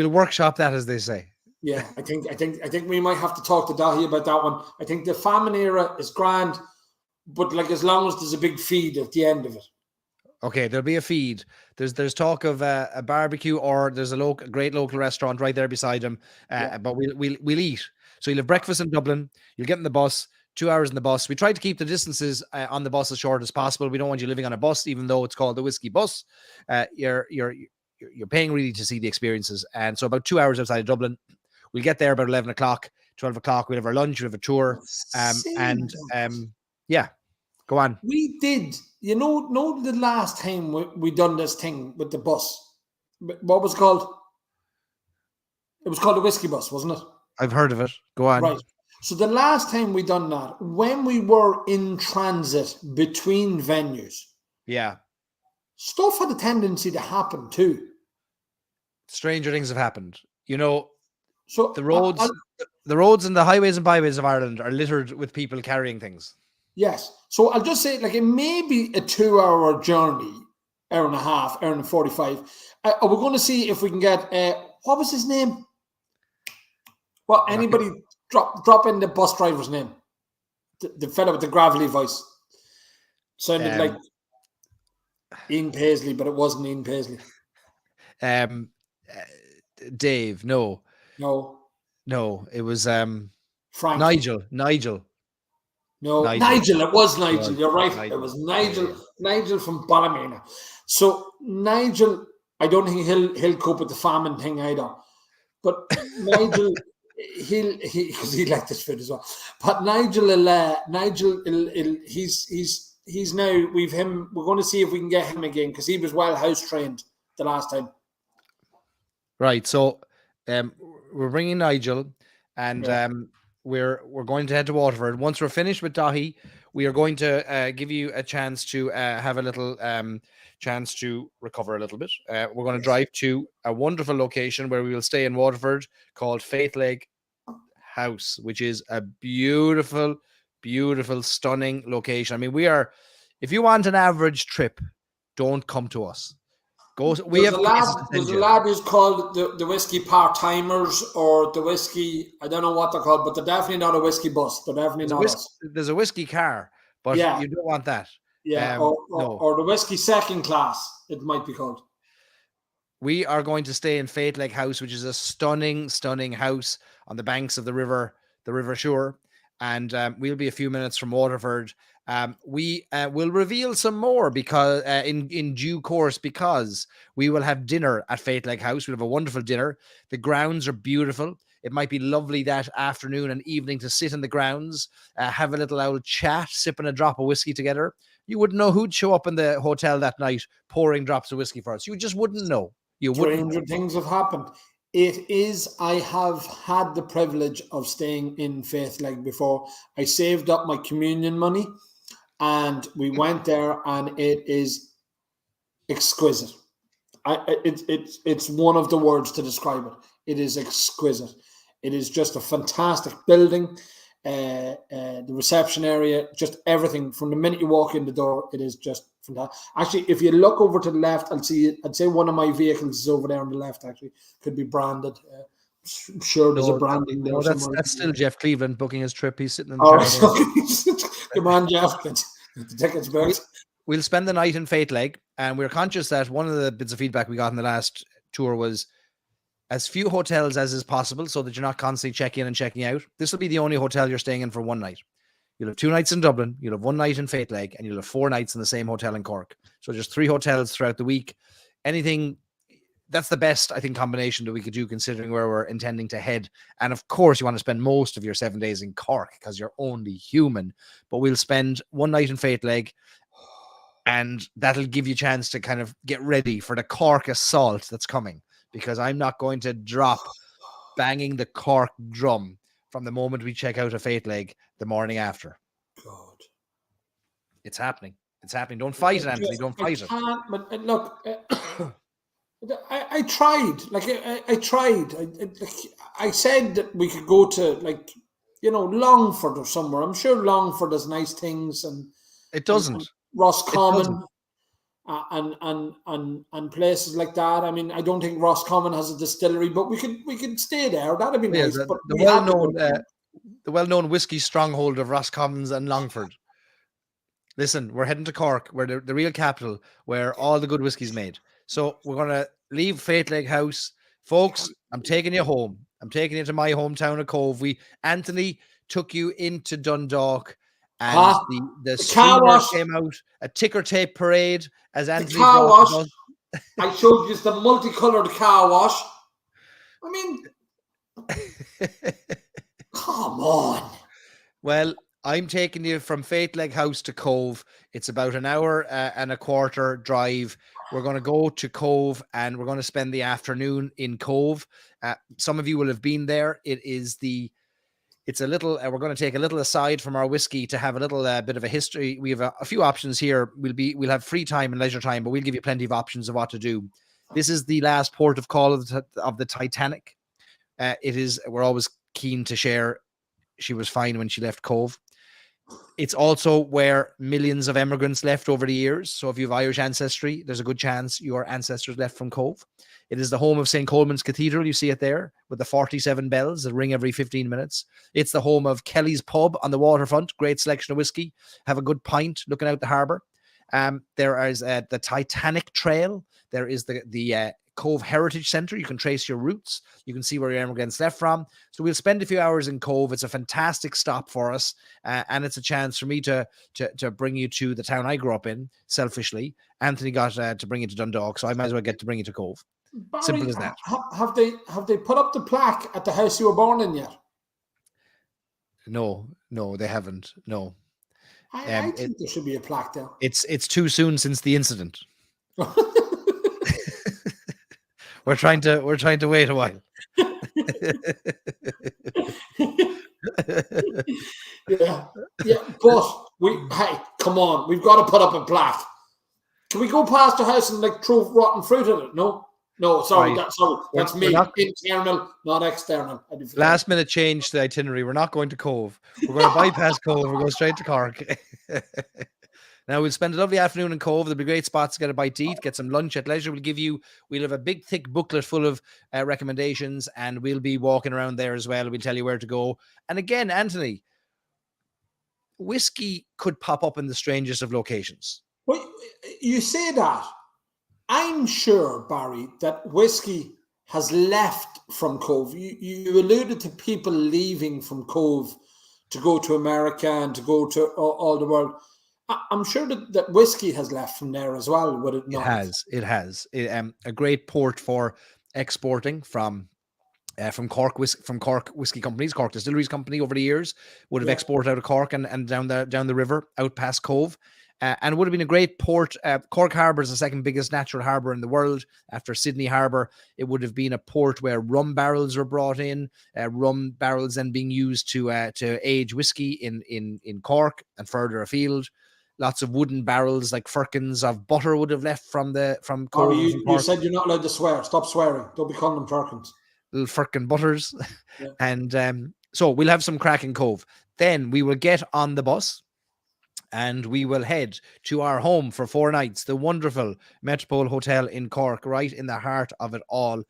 workshop that, as they say. Yeah, I think we might have to talk to Dahi about that one. I think the famine era is grand, but as long as there's a big feed at the end of it. Okay, there'll be a feed. There's talk of a barbecue, or there's a great local restaurant right there beside him. But we'll eat. So you'll have breakfast in Dublin. You'll get in the bus. 2 hours in the bus. We try to keep the distances on the bus as short as possible. We don't want you living on a bus, even though it's called the whiskey bus. You're paying really to see the experiences. And so about 2 hours outside of Dublin, we'll get there about 11 o'clock, 12 o'clock. We'll have our lunch. We'll have a tour. Go on. We did. Know the last time we done this thing with the bus? What was it called? It was called the whiskey bus, wasn't it? I've heard of it. Go on. Right. So the last time we done that, when we were in transit between venues, stuff had a tendency to happen too. Stranger things have happened. So the roads and the highways and byways of Ireland are littered with people carrying things. Yes. So I'll just say, it may be a 2 hour journey, hour and a half, hour and 45. We're going to see if we can get, what was his name? Well, anybody drop in the bus driver's name. The fella with the gravelly voice. Sounded like Ian Paisley, but it wasn't Ian Paisley. Dave, no. It was Frank. Nigel. No, Nigel. It was Nigel. You're right. It was Nigel. Nigel from Ballymena. So Nigel, I don't think he'll cope with the famine thing either. But Nigel, he liked this food as well. But Nigel, he's now we've him. We're going to see if we can get him again because he was well house trained the last time. Right. So, we're bringing Nigel, and we're going to head to Waterford. Once we're finished with Dahi, we are going to give you a chance to have a little chance to recover a little bit. We're going to drive to a wonderful location where we will stay in Waterford called Faith Lake House, which is a beautiful, beautiful, stunning location. I mean, if you want an average trip, don't come to us. There's a lad who's called the whiskey part-timers or the whiskey, I don't know what they're called, but they're definitely not a whiskey bus. They're definitely not us. There's a whiskey car, but you don't want that. Yeah, or the whiskey second class, it might be called. We are going to stay in Faith Lake House, which is a stunning, stunning house on the banks of the River Suir. And we'll be a few minutes from Waterford. We will reveal some more because in due course, because we will have dinner at Faith Lake House. We'll have a wonderful dinner. The grounds are beautiful. It might be lovely that afternoon and evening to sit in the grounds, have a little old chat, sipping a drop of whiskey together. You wouldn't know who'd show up in the hotel that night pouring drops of whiskey for us. You just wouldn't know. Stranger things have happened. I have had the privilege of staying in Faith Lake before. I saved up my communion money and we went there, and it is exquisite. It's one of the words to describe it. It is exquisite. It is just a fantastic building. The reception area, just everything from the minute you walk in the door, it is just fantastic. Actually, if you look over to the left, I'd say one of my vehicles is over there on the left. Actually, could be branded. I'm sure there's a branding there. No, that's still Jeff Cleveland booking his trip. He's sitting in the car. Come on, Jeff. Get the tickets booked. We'll spend the night in Fate Leg, and we're conscious that one of the bits of feedback we got in the last tour was as few hotels as is possible so that you're not constantly checking in and checking out. This will be the only hotel you're staying in for one night. You'll have 2 nights in Dublin, you'll have 1 night in Fate Leg, and you'll have 4 nights in the same hotel in Cork. So just 3 hotels throughout the week. That's the best, I think, combination that we could do considering where we're intending to head. And of course, you want to spend most of your 7 days in Cork because you're only human. But we'll spend 1 night in Fate Leg, and that'll give you a chance to kind of get ready for the Cork assault that's coming, because I'm not going to drop banging the Cork drum from the moment we check out a Fate Leg the morning after. God. It's happening. It's happening. Don't fight it, Anthony. Don't fight it. But look, I tried. I tried. I said that we could go to, Longford or somewhere. I'm sure Longford has nice things, and it doesn't. And Roscommon and places like that. I mean, I don't think Roscommon has a distillery, but we could stay there. That'd be nice. The well-known whiskey stronghold of Roscommons and Longford. Listen, we're heading to Cork, where the real capital, where all the good whiskey's made. So we're going to leave Fate Leg House. Folks, I'm taking you home. I'm taking you to my hometown of Cove. Anthony took you into Dundalk, and the car wash came out, a ticker tape parade as Anthony. The car wash. I showed you the multicolored car wash. I mean, come on. Well, I'm taking you from Fate Leg House to Cove. It's about an hour and a quarter drive. We're going to go to Cove, and we're going to spend the afternoon in Cove. Some of you will have been there. It's a little, we're going to take a little aside from our whiskey to have a little bit of a history. We have a few options here. We'll have free time and leisure time, but we'll give you plenty of options of what to do. This is the last port of call of the Titanic. We're always keen to share. She was fine when she left Cove. It's also where millions of immigrants left over the years. So if you have Irish ancestry, there's a good chance your ancestors left from Cove. It is the home of St. Coleman's Cathedral. You see it there with the 47 bells that ring every 15 minutes. It's the home of Kelly's Pub on the waterfront. Great selection of whiskey. Have a good pint looking out the harbour. There is the Titanic Trail. There is the Cove Heritage Centre. You can trace your roots. You can see where your immigrants left from. So we'll spend a few hours in Cove. It's a fantastic stop for us. And it's a chance for me to bring you to the town I grew up in, selfishly. Anthony got to bring you to Dundalk, so I might as well get to bring you to Cove. Barry, simple as that. Have they put up the plaque at the house you were born in yet? No, they haven't. No. I think there should be a plaque there. It's too soon since the incident. We're trying to wait a while. yeah, but come on, we've got to put up a plaque. Can we go past the house and throw rotten fruit at it? No, sorry, that's me. Internal, not external. Last minute change to the itinerary. We're not going to Cove. We're going to bypass Cove. We're going straight to Cork. Now we'll spend a lovely afternoon in Cove. There'll be great spots to get a bite to eat, get some lunch at leisure. We'll have a big thick booklet full of recommendations, and we'll be walking around there as well. We'll tell you where to go. And again, Anthony, whiskey could pop up in the strangest of locations. Well, you say that. I'm sure, Barry, that whiskey has left from Cove. You alluded to people leaving from Cove to go to America and to go to all the world. I'm sure that whiskey has left from there as well, would it not? It has. A great port for exporting from Cork whiskey companies, Cork Distilleries Company over the years would have exported out of Cork and down the river out past Cove. And it would have been a great port. Cork Harbour is the second biggest natural harbour in the world after Sydney Harbour. It would have been a port where rum barrels were brought in, rum barrels then being used to age whiskey in Cork and further afield. lots of wooden barrels, like firkins of butter would have left from Or Cove. you said you're not allowed to swear. Stop swearing. Don't be calling them Turkins. Little firkin butters. Yeah. And so we'll have some crack in Cove. Then we will get on the bus and we will head to our home for 4 nights, the wonderful Metropole Hotel in Cork, right in the heart of it all.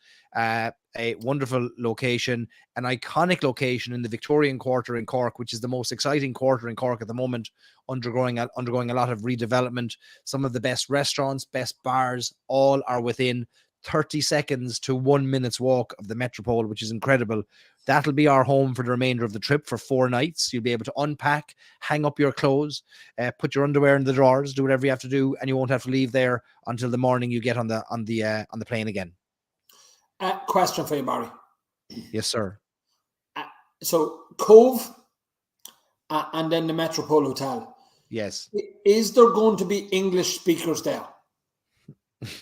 A wonderful location, an iconic location in the Victorian Quarter in Cork, which is the most exciting quarter in Cork at the moment, undergoing a lot of redevelopment. Some of the best restaurants, best bars, all are within 30 seconds to 1 minute's walk of the Metropole, which is incredible. That'll be our home for the remainder of the trip for 4 nights. You'll be able to unpack, hang up your clothes, put your underwear in the drawers, do whatever you have to do, and you won't have to leave there until the morning you get on the plane again. Question for you, Barry. Yes, sir. So Cove and then the Metropole Hotel. Yes. Is there going to be English speakers there?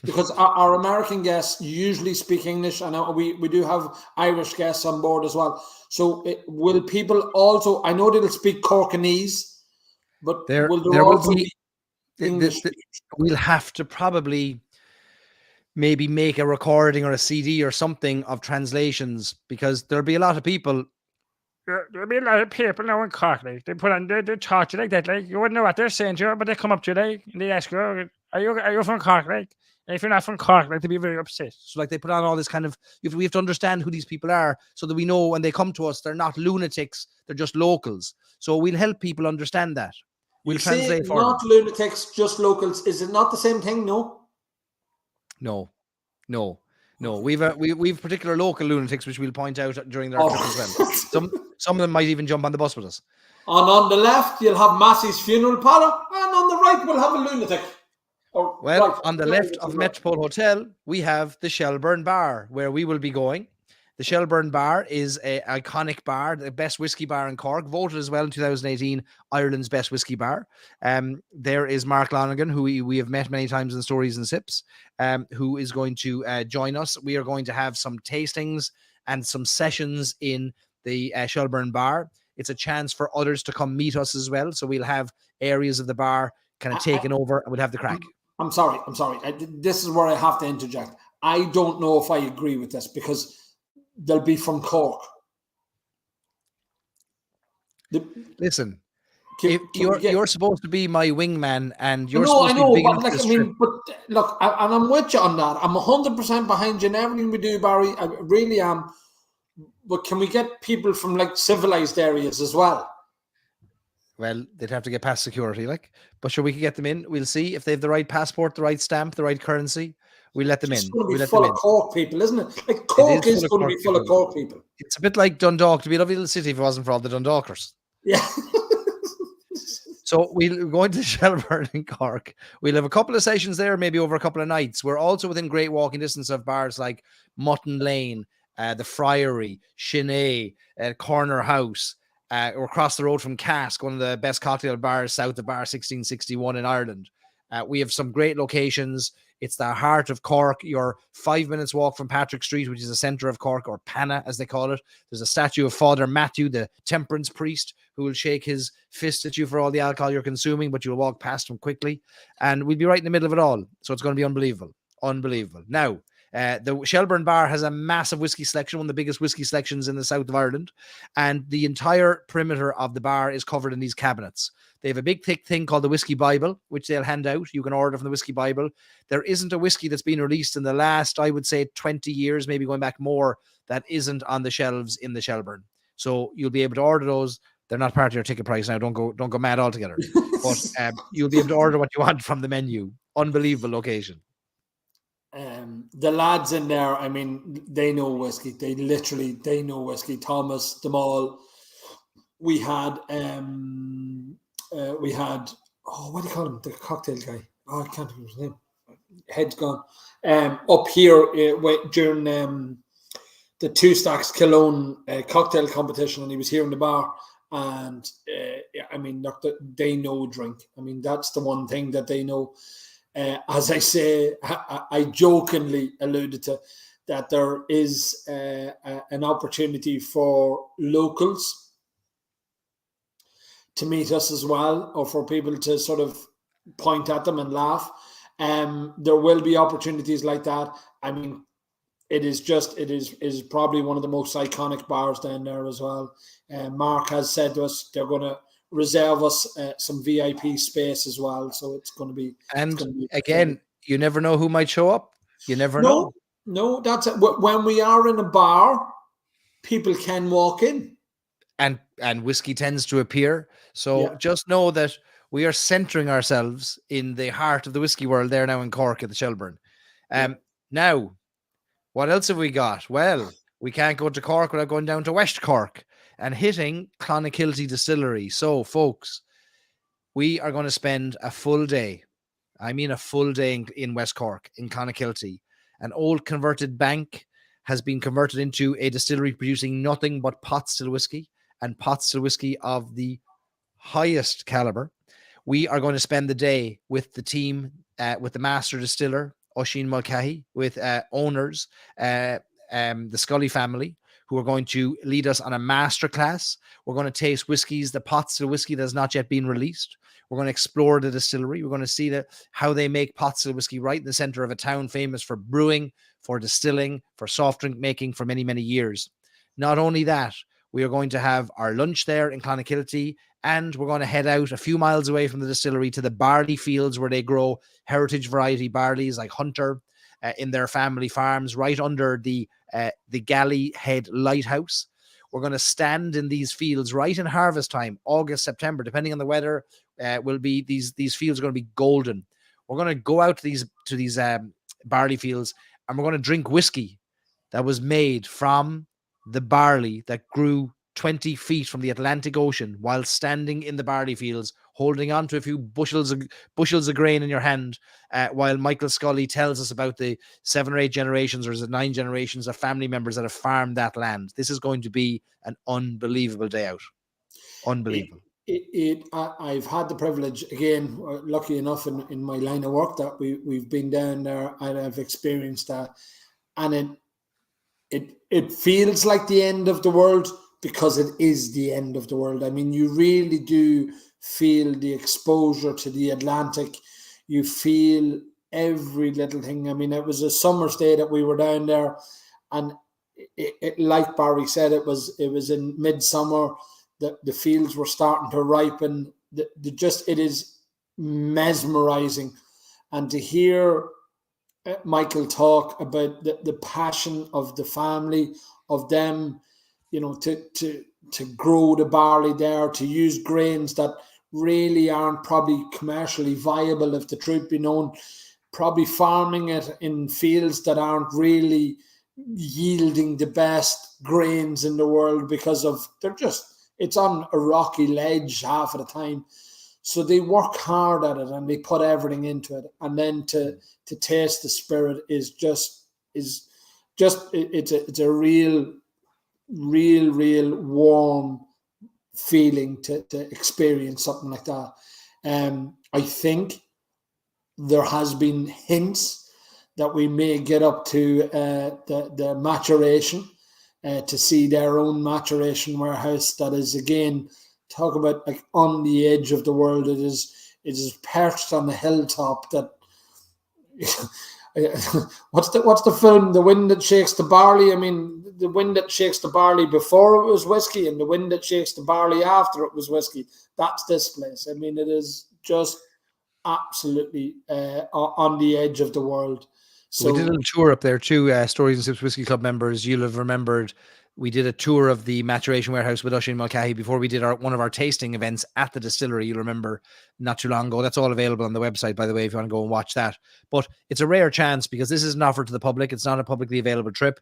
Because our American guests usually speak English, and we do have Irish guests on board as well. So will people also? I know they'll speak Corkernese, but will there also be English speakers? We'll have to probably maybe make a recording or a CD or something of translations, because there'll be a lot of people. There'll be a lot of people now in Cork, like they put on, they talk to you like that, like you wouldn't know what they're saying to you, but they come up to you, like, and they ask you, are you from Cork, like? And if you're not from Cork, like, they'd be very upset. So like they put on all this kind of, we have to understand who these people are so that we know when they come to us, they're not lunatics, they're just locals. So we'll help people understand that. We'll translate for them. Not lunatics, just locals. Is it not the same thing? No. We've particular local lunatics which we'll point out during their trip as well. Some of them might even jump on the bus with us. And on the left, you'll have Massey's funeral parlour, and on the right, we'll have a lunatic. On the left of Metropole Hotel, we have the Shelburne Bar, where we will be going. The Shelburne Bar is an iconic bar, the best whiskey bar in Cork, voted as well in 2018 Ireland's best whiskey bar. There is Mark Lonergan, who we have met many times in Stories and Sips, who is going to join us. We are going to have some tastings and some sessions in the Shelburne Bar. It's a chance for others to come meet us as well. So we'll have areas of the bar kind of taken over, and we'll have the crack. I'm sorry. This is where I have to interject. I don't know if I agree with this, because they'll be from Cork. Listen, you're supposed to be my wingman, and you're supposed to be big enough for this trip. But look, and I'm with you on that. I'm 100% behind you in everything we do, Barry. I really am. But can we get people from like civilized areas as well? Well, they'd have to get past security, but sure, we can get them in. We'll see if they have the right passport, the right stamp, the right currency. We'll let them in. It's going to be full of Cork people, isn't it? Like Cork is going to be full of Cork people. It's a bit like Dundalk. To be a lovely little city if it wasn't for all the Dundalkers. Yeah. So we'll go into Shelburne in Cork. We'll have a couple of sessions there, maybe over a couple of nights. We're also within great walking distance of bars like Mutton Lane, the Friary, Sheehy, Corner House. We're across the road from Cask, one of the best cocktail bars south of Bar 1661 in Ireland. We have some great locations. It's the heart of Cork. You're 5 minutes walk from Patrick Street, which is the centre of Cork, or Panna, as they call it. There's a statue of Father Matthew, the temperance priest, who will shake his fist at you for all the alcohol you're consuming, but you'll walk past him quickly. And we'll be right in the middle of it all. So it's going to be unbelievable. Unbelievable. Now, the Shelburne Bar has a massive whiskey selection, one of the biggest whiskey selections in the south of Ireland, and the entire perimeter of the bar is covered in these cabinets. They have a big thick thing called the Whiskey Bible, which they'll hand out. You can order from the Whiskey Bible. There isn't a whiskey that's been released in the last, I would say, 20 years, maybe going back more, that isn't on the shelves in the Shelburne. So you'll be able to order those. They're not part of your ticket price now. Don't go mad altogether. But you'll be able to order what you want from the menu. Unbelievable location. The lads in there, I mean, they know whiskey. They know whiskey. Thomas, them all. We had, what do you call him? The cocktail guy. Oh, I can't remember his name. Head's gone. Up here during the Two Stacks Cologne cocktail competition, and he was here in the bar. And I mean, look, they know drink. I mean, that's the one thing that they know. As I say, I jokingly alluded to that there is an opportunity for locals to meet us as well, or for people to sort of point at them and laugh. There will be opportunities like that. I mean, it is probably one of the most iconic bars down there as well. Mark has said to us they're going to reserve us some VIP space as well, so it's going to be. And again, you never know who might show up. You never know. No, that's it. When we are in a bar, people can walk in, and whiskey tends to appear. So just know that we are centering ourselves in the heart of the whiskey world there now in Cork at the Shelburne. Now, what else have we got? Well, we can't go to Cork without going down to West Cork and hitting Clonakilty Distillery. So, folks, we are going to spend a full day. I mean, a full day in West Cork, in Clonakilty. An old converted bank has been converted into a distillery producing nothing but pot still whiskey, and pot still whiskey of the highest caliber. We are going to spend the day with the team, with the master distiller, Oisin Mulcahy, with owners, the Scully family, who are going to lead us on a masterclass. We're going to taste whiskeys, the pot still whiskey that has not yet been released. We're going to explore the distillery. We're going to see how they make pot still whiskey right in the center of a town famous for brewing, for distilling, for soft drink making for many, many years. Not only that, we are going to have our lunch there in Clonakilty, and we're going to head out a few miles away from the distillery to the barley fields where they grow heritage variety barleys like Hunter in their family farms right under the Galley Head Lighthouse. We're going to stand in these fields right in harvest time, August, September, depending on the weather. Will be these fields are going to be golden. We're going to go out to these barley fields, and we're going to drink whiskey that was made from the barley that grew 20 feet from the Atlantic Ocean while standing in the barley fields, holding on to a few bushels of grain in your hand, while Michael Scully tells us about the 7 or 8 generations, or is it 9 generations of family members that have farmed that land. This is going to be an unbelievable day out. Unbelievable. I've had the privilege, again, lucky enough in my line of work that we've been down there and I've experienced that. And it feels like the end of the world, because it is the end of the world. I mean, you really do feel the exposure to the Atlantic. You feel every little thing. I mean, it was a summer's day that we were down there, and it like Barry said, it was in midsummer. The fields were starting to ripen. It is mesmerizing, and to hear Michael talk about the passion of the family, of them, you know, to grow the barley there, to use grains that really aren't probably commercially viable, if the truth be known, probably farming it in fields that aren't really yielding the best grains in the world because of it's on a rocky ledge half of the time. So they work hard at it and they put everything into it. And then to taste the spirit is a real warm feeling to experience something like that. I think there has been hints that we may get up to the maturation, to see their own maturation warehouse that is, again, talk about like on the edge of the world. It is perched on the hilltop that what's the film, The Wind That Shakes the Barley? I mean, the wind that shakes the barley before it was whiskey and the wind that shakes the barley after it was whiskey. That's this place. I mean, it is just absolutely on the edge of the world. So we did a tour up there too, Stories and Sips Whiskey Club members. You'll have remembered we did a tour of the maturation warehouse with Oisin Mulcahy before we did one of our tasting events at the distillery. You'll remember not too long ago. That's all available on the website, by the way, if you want to go and watch that. But it's a rare chance because this isn't offered to the public. It's not a publicly available trip.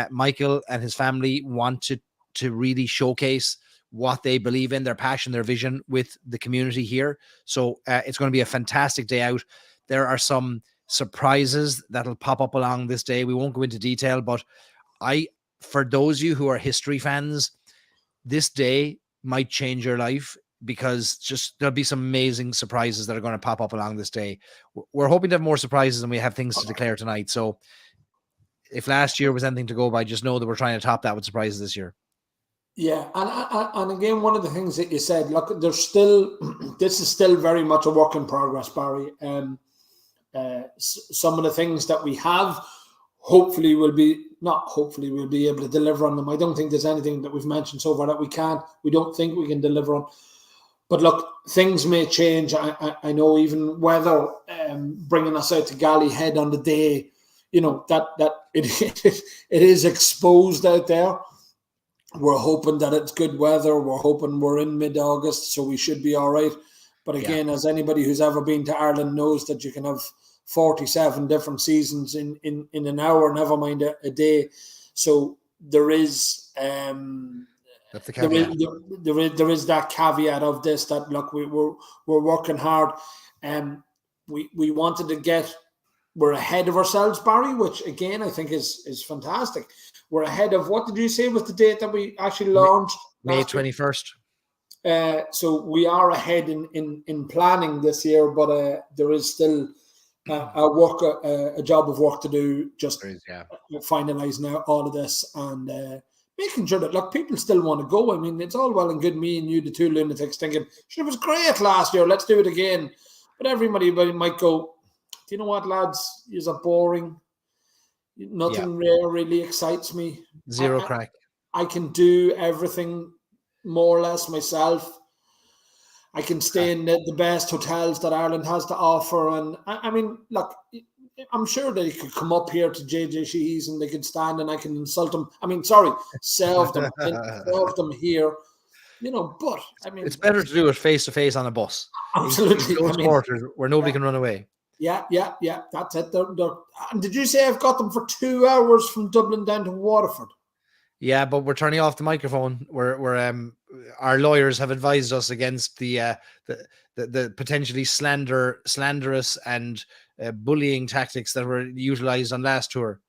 Michael and his family want to really showcase what they believe in, their passion, their vision with the community here. So it's going to be a fantastic day out. There are some surprises that'll pop up along this day. We won't go into detail, but for those of you who are history fans, this day might change your life because there'll be some amazing surprises that are going to pop up along this day. We're hoping to have more surprises and we have things to declare tonight. So if last year was anything to go by, just know that we're trying to top that with surprises this year. Yeah, and again, one of the things that you said, look, there's still this is still very much a work in progress, Barry. Some of the things that we have, hopefully, we'll be able to deliver on them. I don't think there's anything that we've mentioned so far that we don't think we can deliver on. But look, things may change. I know even weather bringing us out to Gallyhead on the day, that it is exposed out there. We're hoping that it's good weather. We're hoping we're in mid-August, so we should be all right. But again, as anybody who's ever been to Ireland knows, that you can have 47 different seasons in an hour, never mind a day. So there is that's the caveat. There is that caveat of this, that look, we're working hard, and we wanted to we're ahead of ourselves, Barry, which again I think is fantastic. We're ahead of, what did you say was the date that we actually launched? May 21st. So we are ahead in planning this year, but there is still a job of work to do, just finalising out all of this and making sure that, look, people still want to go. I mean, it's all well and good, me and you, the two lunatics, thinking, it was great last year, let's do it again. But everybody might go, do you know what, lads, you're boring. Nothing really excites me. Zero crack. I can do everything more or less myself. I can stay in the best hotels that Ireland has to offer. And I mean, look, I'm sure they could come up here to JJ Sheehy's and they could stand and I can insult them. I mean, sorry, serve them here. But I mean, it's better to do it face to face on a bus. Absolutely. Those quarters where nobody can run away. Yeah. That's it. And did you say I've got them for 2 hours from Dublin down to Waterford? Yeah, but we're turning off the microphone. We're our lawyers have advised us against the potentially slanderous and bullying tactics that were utilized on last tour.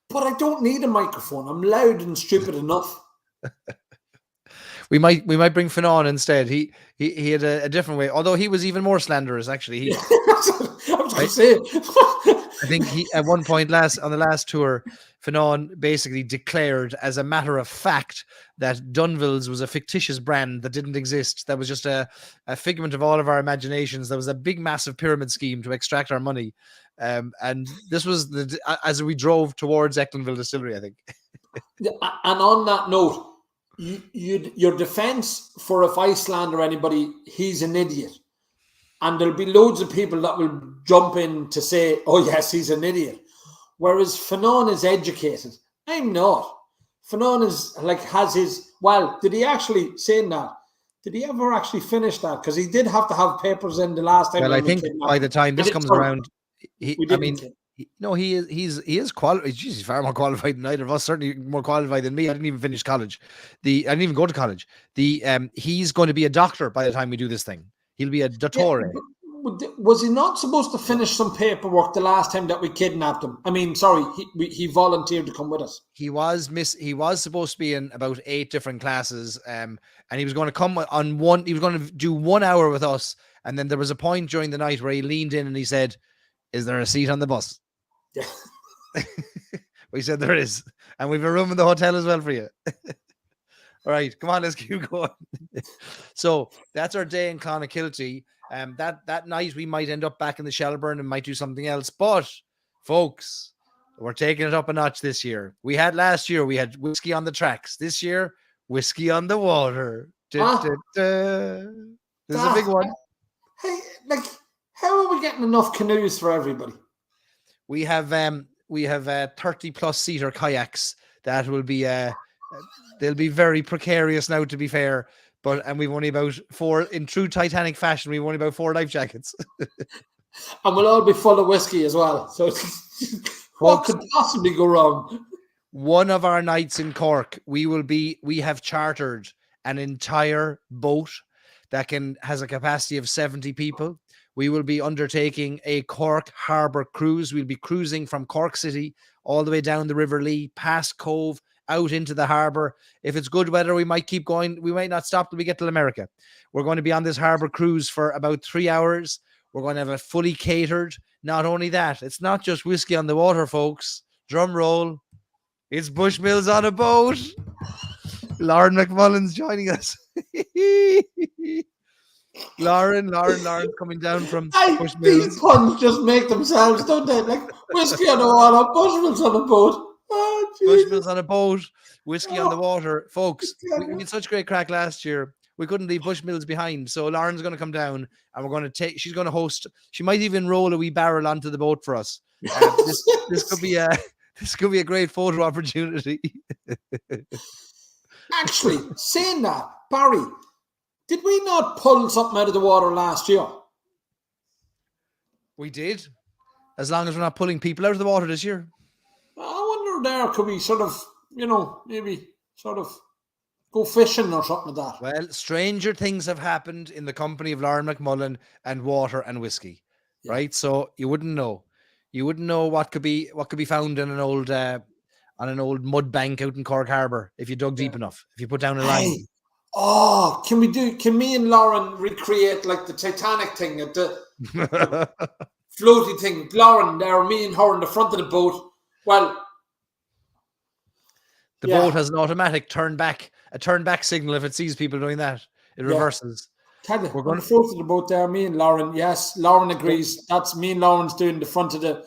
But I don't need a microphone. I'm loud and stupid enough. We might bring Finn on instead. He had a different way, although he was even more slanderous. Actually, I was going to say. I think he at one point on the last tour, Fanon basically declared as a matter of fact that Dunville's was a fictitious brand that didn't exist. That was just a figment of all of our imaginations. There was a big, massive pyramid scheme to extract our money. And this was as we drove towards Ecklandville Distillery, I think. And on that note, your defense for if I slander anybody, he's an idiot. And there'll be loads of people that will jump in to say, oh, yes, he's an idiot. Whereas Fanon is educated. I'm not. Fanon is has his, did he actually, saying that, did he ever actually finish that? Because he did have to have papers in the last time. Well, I think by the time this comes around, he is qualified. He's far more qualified than either of us. Certainly more qualified than me. I didn't even finish college. I didn't even go to college. He's going to be a doctor by the time we do this thing. He'll be a dottore. Yeah, was he not supposed to finish some paperwork the last time that we kidnapped him? I mean, sorry, he volunteered to come with us. He was supposed to be in about 8 different classes, and he was going to come on one. He was going to do 1 hour with us, and then there was a point during the night where he leaned in and he said, "Is there a seat on the bus?" Yeah. We said there is, and we've a room in the hotel as well for you. All right, come on, let's keep going. So that's our day in Clonakilty. That night we might end up back in the Shelburne and might do something else. But folks, we're taking it up a notch this year. Last year we had whiskey on the tracks. This year, whiskey on the water. This is a big one. Hey, how are we getting enough canoes for everybody? We have 30 plus seater kayaks that will be they'll be very precarious now, to be fair. And we've only about 4, in true Titanic fashion, we've only about 4 life jackets. And we'll all be full of whiskey as well. So what could possibly go wrong? One of our nights in Cork, we have chartered an entire boat that has a capacity of 70 people. We will be undertaking a Cork harbour cruise. We'll be cruising from Cork City all the way down the River Lee, past Cove, out into the harbour. If it's good weather, we might keep going. We might not stop till we get to America. We're going to be on this harbour cruise for about 3 hours. We're going to have it fully catered. Not only that, it's not just whiskey on the water, folks. Drum roll. It's Bushmills on a boat. Lauren McMullen's joining us. Lauren's coming down from These Bushmills. puns just make themselves, don't they? Like whiskey on the water, Bushmills on a boat. Oh, Bushmills on a boat, whiskey on the Oh, water. Folks, yeah. we had such great crack last year. We couldn't leave Bushmills behind. So Lauren's going to come down and she's going to host. She might even roll a wee barrel onto the boat for us. This could be a great photo opportunity. Actually, saying that, Barry, did we not pull something out of the water last year? We did. As long as we're not pulling people out of the water this year. I wonder there, could we sort of, maybe sort of go fishing or something like that? Well, stranger things have happened in the company of Lauren McMullen and water and whiskey, right? So you wouldn't know. You wouldn't know what could be found in an old on an old mud bank out in Cork Harbour if you dug deep enough. If you put down a line. Oh, can me and Lauren recreate like the Titanic thing at the floaty thing? Lauren there, me and her in the front of the boat. Well, the boat has an automatic turn back signal if it sees people doing that. It reverses. Tell you, we're going to float to the boat there, me and Lauren. Yes, Lauren agrees. That's me and Lauren's doing the front of the.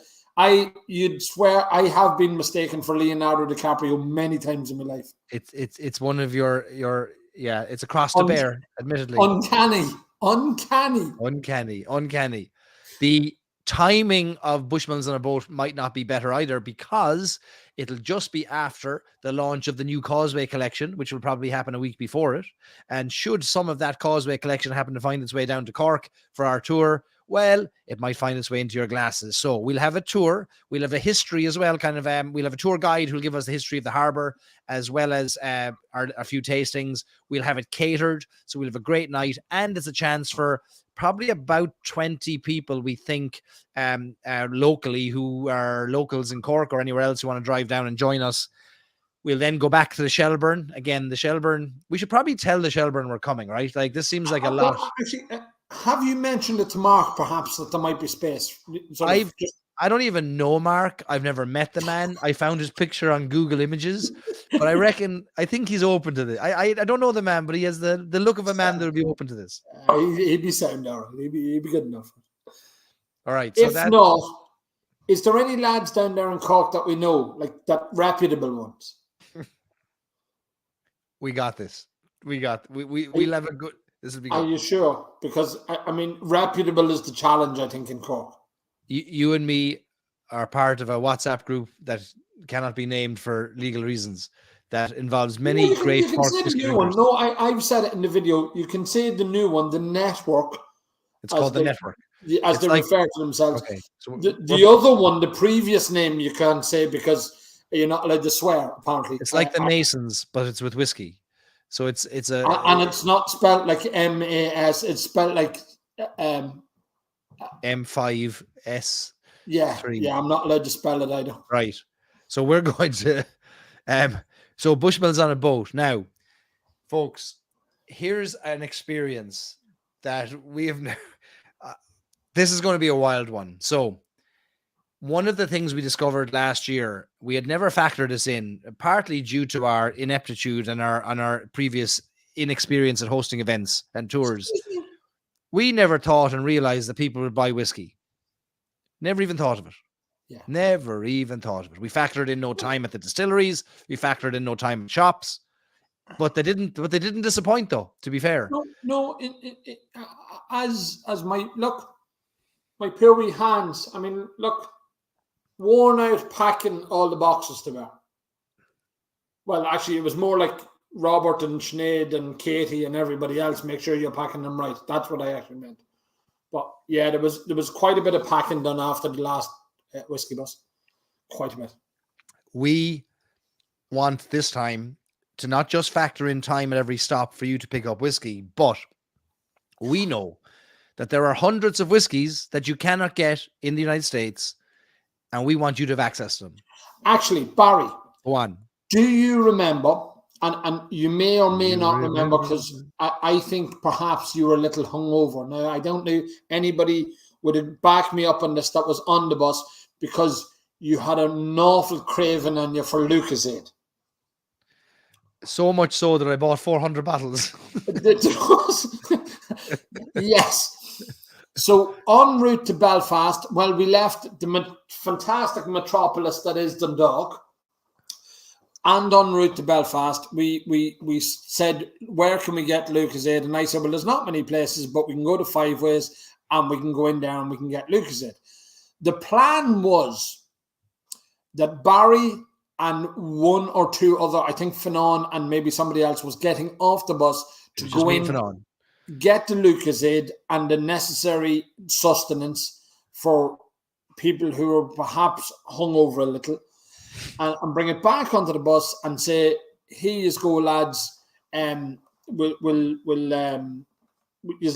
You'd swear I have been mistaken for Leonardo DiCaprio many times in my life. It's one of your it's a cross to bear, admittedly. Uncanny. The timing of Bushmills on a boat might not be better either, because it'll just be after the launch of the new Causeway collection, which will probably happen a week before it. And should some of that Causeway collection happen to find its way down to Cork for our tour, well, it might find its way into your glasses. So we'll have a tour. We'll have a history as well. We'll have a tour guide who'll give us the history of the harbour, as well as a few tastings. We'll have it catered. So we'll have a great night. And it's a chance for probably about 20 people, we think, locally, who are locals in Cork or anywhere else who want to drive down and join us. We'll then go back to the Shelburne. Again, the Shelburne, we should probably tell the Shelburne we're coming, right? Like, this seems like a lot. Actually, have you mentioned it to Mark, perhaps, that there might be space? I don't even know Mark. I've never met the man. I found his picture on Google Images, but I think he's open to this. I don't know the man, but he has the look of a man that would be open to this. He'd be sound, Darryl. He'd be good enough. All right. If not, is there any lads down there in Cork that we know, like that reputable ones? We got this. We'll have a good. This will be good. Are you sure? Because I mean, reputable is the challenge, I think, in Cork. You and me are part of a WhatsApp group that cannot be named for legal reasons, that involves many great. You can say the new one. No, I've said it in the video. You can say the new one, the network. It's called the network. As they refer to themselves. Okay. So the other one, the previous name, you can't say because you're not allowed to swear, apparently. It's like the Masons, but it's with whiskey. So it's and it's not spelled like MAS. It's spelled like M5S. Yeah, 3. yeah. I'm not allowed to spell it either. Right. So we're going to. So Bushmills on a boat now, folks. Here's an experience that we have. This is going to be a wild one. So, one of the things we discovered last year, we had never factored this in, partly due to our ineptitude and our previous inexperience at hosting events and tours. We never thought and realized that people would buy whiskey. Never even thought of it. Yeah. Never even thought of it. We factored in no time at the distilleries. We factored in no time at shops. But they didn't disappoint, though, to be fair. No. As my poor wee hands. I mean, look. Worn out packing all the boxes to bear. Well, actually, it was more like Robert and Sinead and Katie and everybody else. Make sure you're packing them right. That's what I actually meant. But yeah, there was quite a bit of packing done after the last whiskey bus. Quite a bit. We want this time to not just factor in time at every stop for you to pick up whiskey, but we know that there are hundreds of whiskeys that you cannot get in the United States, and we want you to have access to them. Actually, Barry, go on. Do you remember, and you may or may not remember, because I think perhaps you were a little hungover. Now, I don't know anybody would have backed me up on this that was on the bus, because you had an awful craving on you for Lucozade. So much so that I bought 400 bottles. Yes. So en route to Belfast, well, we left the fantastic metropolis that is Dundalk, and en route to Belfast, we said, where can we get Lucozade? And I said, well, there's not many places, but we can go to Five Ways and we can go in there and we can get Lucozade. The plan was that Barry and one or two other, I think Fanon and maybe somebody else, was getting off the bus to go in, get the Lucozade and the necessary sustenance for people who are perhaps hungover a little, and bring it back onto the bus and say, here you go, lads, you'll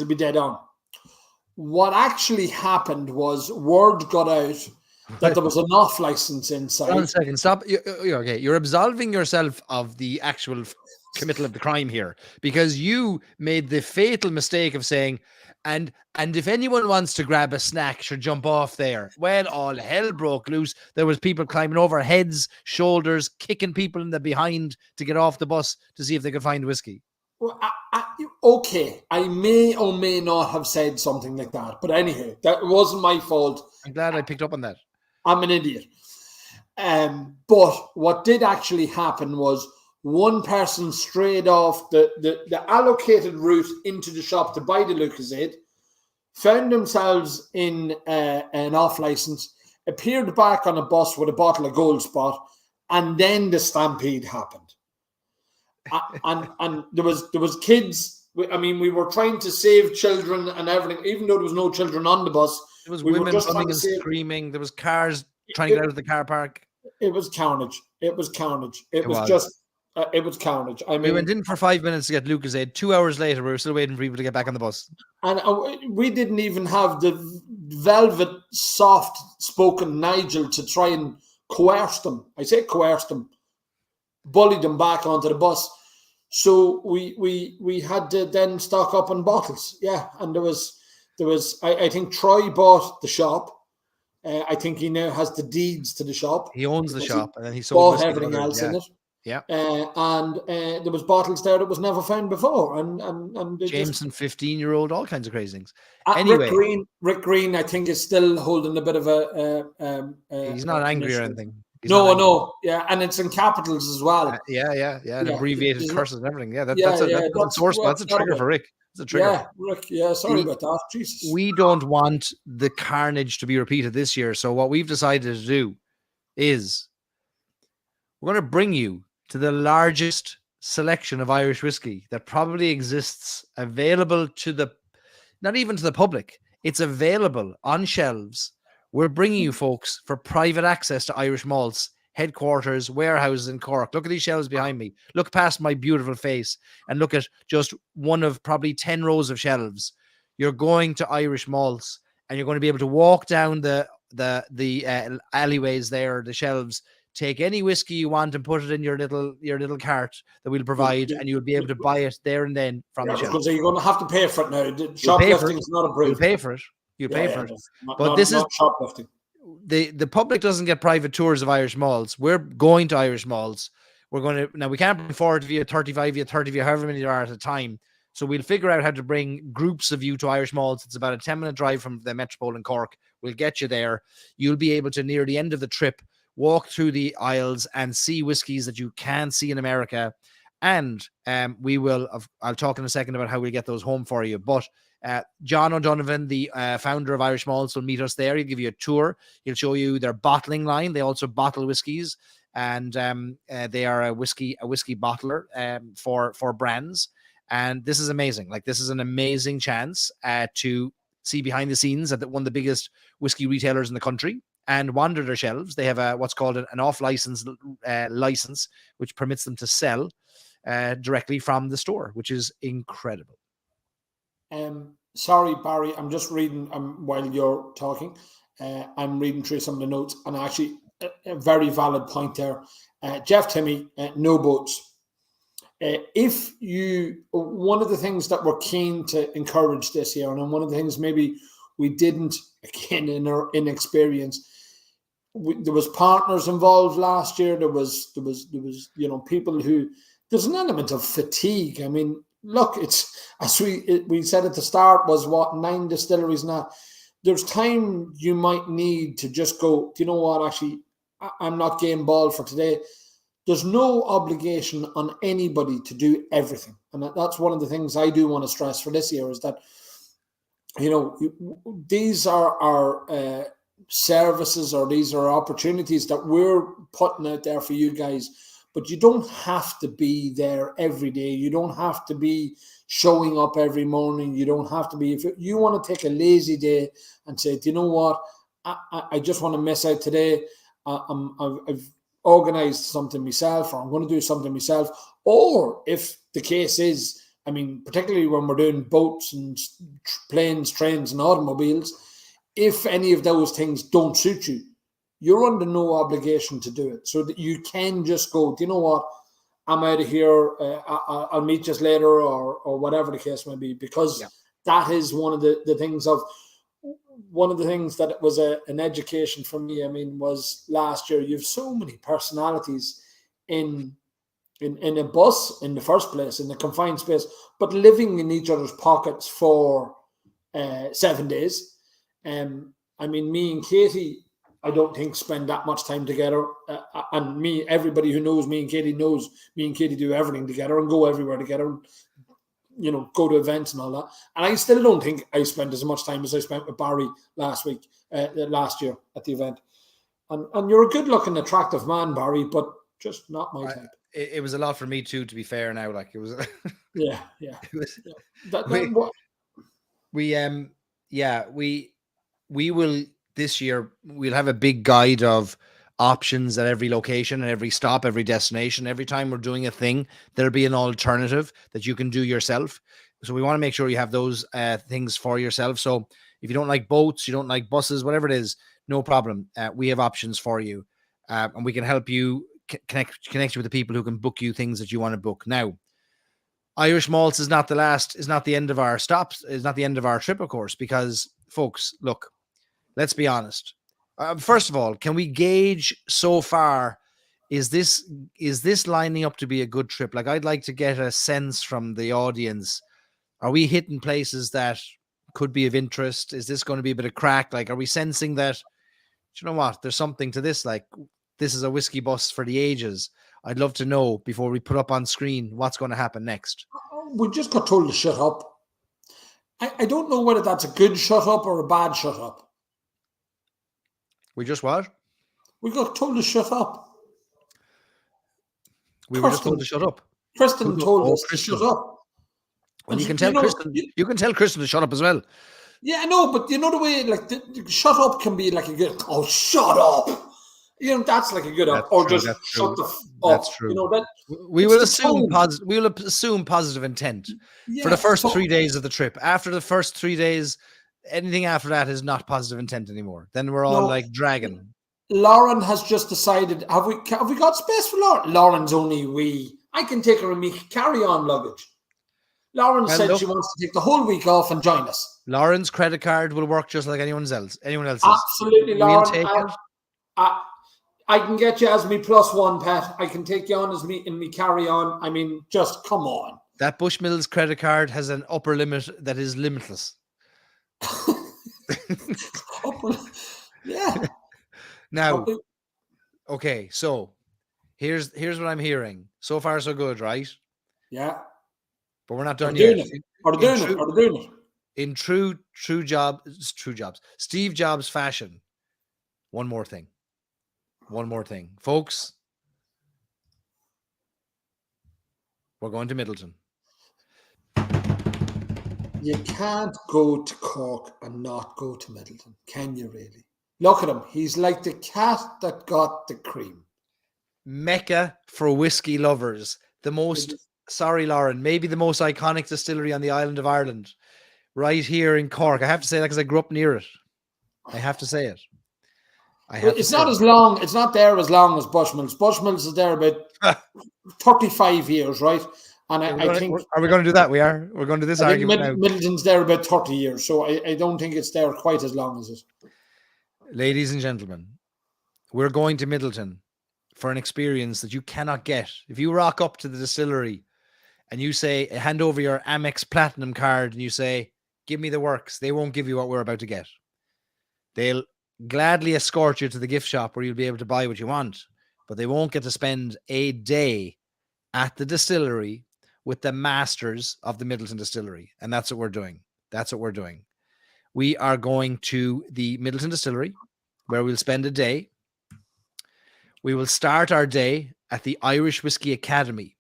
be dead on. What actually happened was word got out that there was an off license inside. 1 second, stop. Okay, you're absolving yourself of the actual committal of the crime here, because you made the fatal mistake of saying, and if anyone wants to grab a snack, should jump off there. Well, all hell broke loose. There was people climbing over heads, shoulders, kicking people in the behind to get off the bus to see if they could find whiskey. Well, okay, I may or may not have said something like that, but anyhow, that wasn't my fault. I'm glad I picked up on that. I'm an idiot. But what did actually happen was one person strayed off the allocated route into the shop to buy the Lucozade, found themselves in an off license, appeared back on a bus with a bottle of Gold Spot, and then the stampede happened. and there was kids. I mean, we were trying to save children and everything, even though there was no children on the bus. There was women running and screaming. There was cars trying to get out of the car park. It was carnage. It was carnage. It was carnage. I mean, we went in for 5 minutes to get Lucozade. 2 hours later, we were still waiting for people to get back on the bus. And we didn't even have the velvet, soft-spoken Nigel to try and coerce them. I say coerce them, bully them back onto the bus. So we had to then stock up on bottles. Yeah, and there was I think Troy bought the shop. I think he now has the deeds to the shop. He owns the shop, and then he sold everything else in it. Yeah, and there was bottles there that was never found before, and Jameson, 15-year-old, all kinds of crazy things. Anyway, Rick Green, I think, is still holding a bit of a. He's not angry or anything. No, yeah, and it's in capitals as well. And abbreviated curses and everything. Yeah, that's a trigger for Rick. It's a trigger. Yeah, Rick. Yeah, sorry about that. Jesus. We don't want the carnage to be repeated this year, so what we've decided to do is we're going to bring you to the largest selection of Irish whiskey that probably exists, available to not even to the public. It's available on shelves. We're bringing you folks for private access to Irish malts, headquarters, warehouses in Cork. Look at these shelves behind me. Look past my beautiful face and look at just one of probably 10 rows of shelves. You're going to Irish malts and you're going to be able to walk down the alleyways there, the shelves, take any whiskey you want and put it in your little cart that we'll provide, and you'll be able to buy it there and then from the shelf. Because you're going to have to pay for it now. Shoplifting is not approved. You'll pay for it. But this is shoplifting. The public doesn't get private tours of Irish malts. We're going to Irish malts. We're going to, now we can't bring 40 of you, 35 of you, 30 of you, however many there are at a time. So we'll figure out how to bring groups of you to Irish malts. It's about a 10-minute drive from the Metropole in Cork. We'll get you there. You'll be able to, near the end of the trip, walk through the aisles and see whiskies that you can't see in America. And I'll talk in a second about how we get those home for you. But John O'Donovan, the founder of Irish Malts, will meet us there. He'll give you a tour. He'll show you their bottling line. They also bottle whiskies, and they are a whiskey bottler for brands. And this is amazing. Like, this is an amazing chance to see behind the scenes at one of the biggest whiskey retailers in the country and wander their shelves. They have what's called an off-license license, which permits them to sell directly from the store, which is incredible. Sorry, Barry, I'm just reading while you're talking. I'm reading through some of the notes, and actually a very valid point there. Jeff Timmy, no boats. One of the things that we're keen to encourage this year, and one of the things maybe we didn't, again, in our inexperience, there was partners involved last year. There was people who there's an element of fatigue. I mean, look, it's as we said at the start, was what, 9 distilleries now. There's time you might need to just go, do you know what, actually, I'm not game ball for today. There's no obligation on anybody to do everything. And that's one of the things I do want to stress for this year, is that, you know, these are our services, or these are opportunities that we're putting out there for you guys. But you don't have to be there every day. You don't have to be showing up every morning. You don't have to be. If you want to take a lazy day and say, do you know what, I just want to miss out today. I've organized something myself, or I'm going to do something myself. Or if the case is, I mean, particularly when we're doing boats and planes, trains and automobiles, if any of those things don't suit you, you're under no obligation to do it. So that you can just go, do you know what, I'm out of here, I'll meet you later, or whatever the case may be. Because that is one of the things of, one of the things that it was an education for me, I mean, was last year, you have so many personalities in a bus in the first place, in the confined space, but living in each other's pockets for 7 days. I mean, me and Katie, I don't think spend that much time together. And me, everybody who knows me and Katie knows me and Katie do everything together and go everywhere together, and, you know, go to events and all that. And I still don't think I spent as much time as I spent with Barry last year at the event. And you're a good-looking, attractive man, Barry, but just not my type. It was a lot for me too, to be fair. Now, like, it was. Yeah. It was, we will this year. We'll have a big guide of options at every location and every stop, every destination. Every time we're doing a thing, there'll be an alternative that you can do yourself. So we want to make sure you have those things for yourself. So if you don't like boats, you don't like buses, whatever it is, no problem. We have options for you, and we can help you connect you with the people who can book you things that you want to book. Now, Irish Malts is not the end of our stops, is not the end of our trip, of course, because, folks, look, let's be honest. First of all, can we gauge so far, is this lining up to be a good trip? Like, I'd like to get a sense from the audience. Are we hitting places that could be of interest? Is this going to be a bit of crack? Like, are we sensing that, do you know what, there's something to this? Like, this is a whiskey bus for the ages. I'd love to know, before we put up on screen, what's going to happen next. We just got told to shut up. I don't know whether that's a good shut up or a bad shut up. We just what? We got told to shut up. Were just told to shut up. Kristen told us to shut up. Well, you can tell Kristen. You can tell Kristen to shut up as well. Yeah, I know, but you know the way, like, the shut up can be like a good. Oh, shut up! You know, that's like a good up, or just shut the f up. That's true. You know that. We will assume positive. We will assume positive intent for the first 3 days of the trip. After the first 3 days, anything after that is not positive intent anymore. Then we're all like dragging. Lauren has just decided. Have we got space for Lauren? Lauren's only wee. I can take her in me carry-on luggage. Lauren said she wants to take the whole week off and join us. Lauren's credit card will work just like anyone else's. Absolutely, Lauren. I can get you as me +1 pet. I can take you on as me in me carry-on. I mean, just come on. That Bushmills credit card has an upper limit that is limitless. Yeah. Now, okay, so here's what I'm hearing. So far, so good, right? Yeah. But we're not done yet. Are they doing it? In true Steve Jobs fashion. One more thing, folks. We're going to Middleton. You can't go to Cork and not go to Middleton, can you really? Look at him. He's like the cat that got the cream. Mecca for whiskey lovers. The most, sorry, Lauren, maybe the most iconic distillery on the island of Ireland. Right here in Cork. I have to say that because I grew up near it. I have to say it. It's not there as long as Bushmills. Bushmills is there about 35 years, right? And I think... Are we going to do that? We are. We're going to do this argument now. Middleton's there about 30 years, so I don't think it's there quite as long as it. Ladies and gentlemen, we're going to Middleton for an experience that you cannot get. If you rock up to the distillery and you say, hand over your Amex Platinum card and you say, give me the works, they won't give you what we're about to get. They'll gladly escort you to the gift shop where you'll be able to buy what you want, but they won't get to spend a day at the distillery with the masters of the Middleton Distillery. And that's what we're doing. That's what we're doing. We are going to the Middleton Distillery where we'll spend a day. We will start our day at the Irish Whiskey Academy,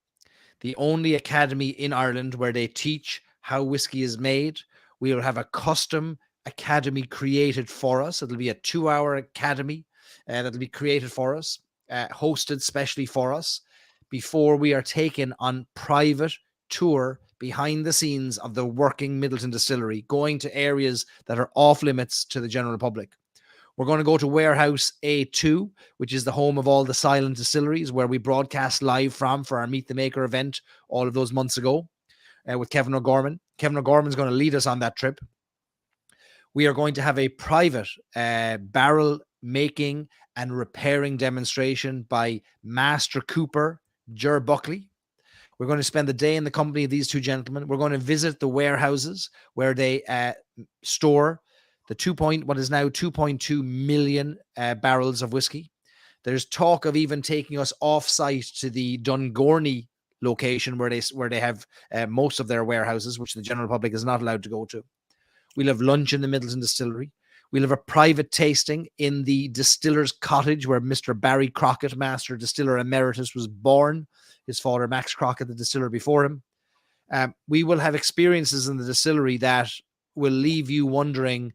the only academy in Ireland where they teach how whiskey is made. We will have a custom academy created for us. It'll be a 2-hour academy that'll be created for us, hosted specially for us, before we are taken on private tour behind the scenes of the working Middleton Distillery, going to areas that are off limits to the general public. We're going to go to Warehouse A2, which is the home of all the silent distilleries, where we broadcast live from for our Meet the Maker event all of those months ago with Kevin O'Gorman. Kevin O'Gorman's going to lead us on that trip. We are going to have a private barrel making and repairing demonstration by Master Cooper Ger Buckley. We're going to spend the day in the company of these two gentlemen. We're going to visit the warehouses where they store the what is now 2.2 million barrels of whiskey. There's talk of even taking us off-site to the Dungorney location where they have most of their warehouses, which the general public is not allowed to go to. We'll have lunch in the Middleton Distillery. We'll have a private tasting in the distiller's cottage where Mr. Barry Crockett, Master Distiller Emeritus, was born. His father, Max Crockett, the distiller before him. We will have experiences in the distillery that will leave you wondering,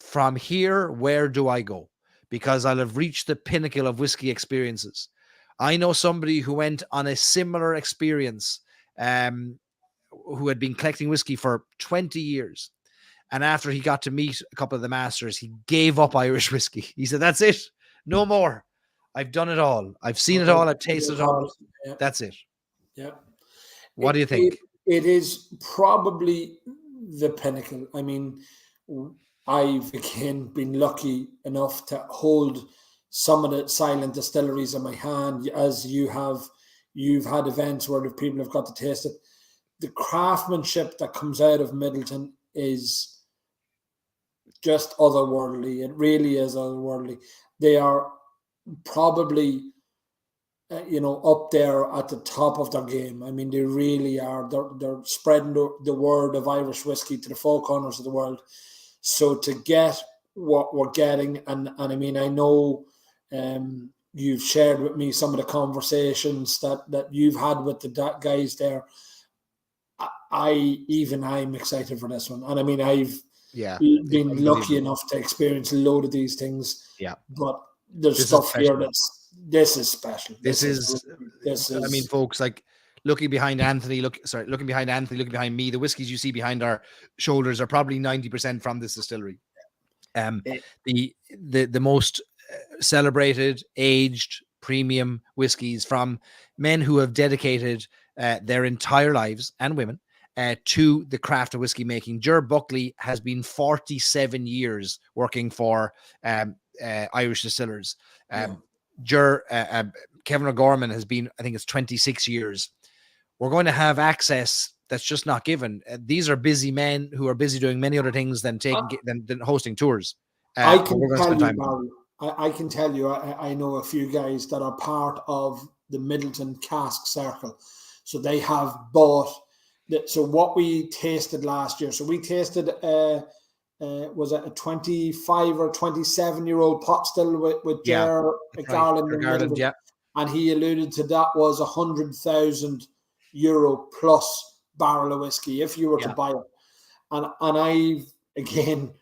from here, where do I go? Because I'll have reached the pinnacle of whiskey experiences. I know somebody who went on a similar experience, who had been collecting whiskey for 20 years. And after he got to meet a couple of the masters, he gave up Irish whiskey. He said, that's it. No more. I've done it all. I've seen it all. I've tasted it all. Yeah. That's it. Yeah. What do you think? It is probably the pinnacle. I mean, I've again been lucky enough to hold some of the silent distilleries in my hand, as you have. You've had events where the people have got to taste it. The craftsmanship that comes out of Middleton is just otherworldly. It really is otherworldly. They are probably, up there at the top of their game. I mean, they really are. They're spreading the word of Irish whiskey to the four corners of the world. So to get what we're getting, and I mean, I know you've shared with me some of the conversations that you've had with the guys there. I'm excited for this one. And I mean, I've been lucky enough to experience a load of these things. Yeah. But there's stuff here this is special. This is I mean, folks, like looking behind Anthony, looking behind me, the whiskies you see behind our shoulders are probably 90% from this distillery. The most celebrated, aged, premium whiskies from men who have dedicated their entire lives, and women, to the craft of whiskey making. Ger Buckley has been 47 years working for Irish distillers. Kevin O'Gorman has been, I think it's 26 years. We're going to have access that's just not given. These are busy men who are busy doing many other things than hosting tours. I can tell you, I know a few guys that are part of the Middleton Cask Circle. So they have bought. So what we tasted last year. So we tasted, was it a 25 or 27-year-old pot still with Garland? Yeah. And he alluded to that was €100,000 plus barrel of whiskey if you were to buy it. And I again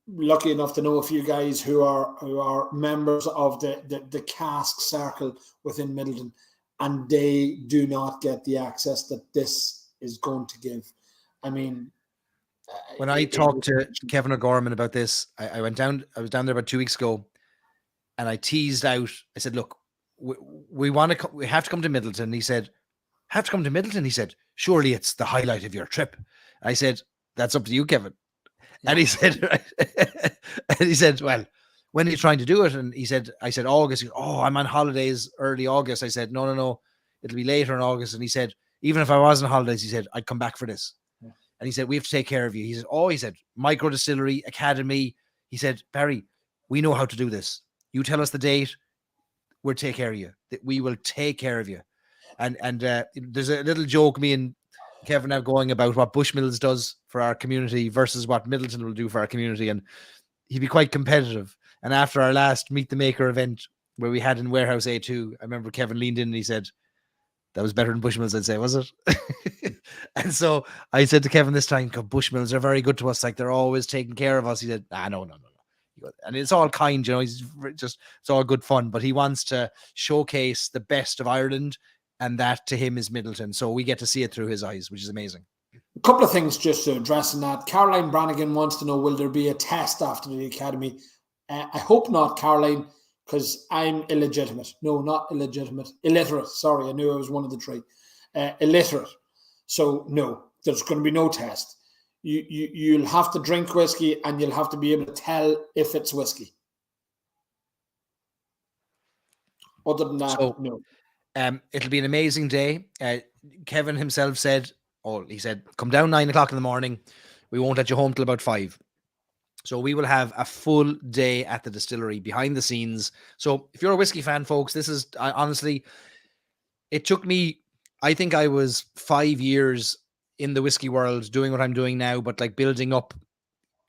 lucky enough to know a few guys who are members of the cask circle within Middleton, and they do not get the access that this is going to give. I mean, when I talked to Kevin O'Gorman about this, I was down there about 2 weeks ago, and I teased out. I said, "Look, we have to come to Middleton." And he said, "Have to come to Middleton?" He said, "Surely it's the highlight of your trip." I said, "That's up to you, Kevin." Yeah. And he said, "Well, when are you trying to do it? And I said, August. He goes, oh, I'm on holidays early August. I said, no. It'll be later in August. And he said, even if I was on holidays, he said, I'd come back for this. Yeah. And he said, we have to take care of you. He said, micro distillery, academy. He said, Barry, we know how to do this. You tell us the date. We'll take care of you. We will take care of you. And there's a little joke me and Kevin have going about what Bushmills does for our community versus what Middleton will do for our community. And he'd be quite competitive. And after our last Meet the Maker event where we had in Warehouse A2, I remember Kevin leaned in and he said, that was better than Bushmills, I'd say, was it? And so I said to Kevin this time, Bushmills are very good to us. Like, they're always taking care of us. He said, no. And it's all kind, it's all good fun, but he wants to showcase the best of Ireland, and that to him is Middleton. So we get to see it through his eyes, which is amazing. A couple of things just to address in that. Caroline Brannigan wants to know, will there be a test after the academy? I hope not, Caroline, because I'm illegitimate. No, not illegitimate. Illiterate. Sorry, I knew I was one of the three. Illiterate. So no, there's going to be no test. You'll have to drink whiskey and you'll have to be able to tell if it's whiskey. Other than that, so, no. It'll be an amazing day. Kevin himself said, he said, come down 9 o'clock in the morning. We won't let you home till about 5. So we will have a full day at the distillery behind the scenes. So if you're a whiskey fan, folks, this is honestly, it took me, I think I was 5 years in the whiskey world doing what I'm doing now, but like building up,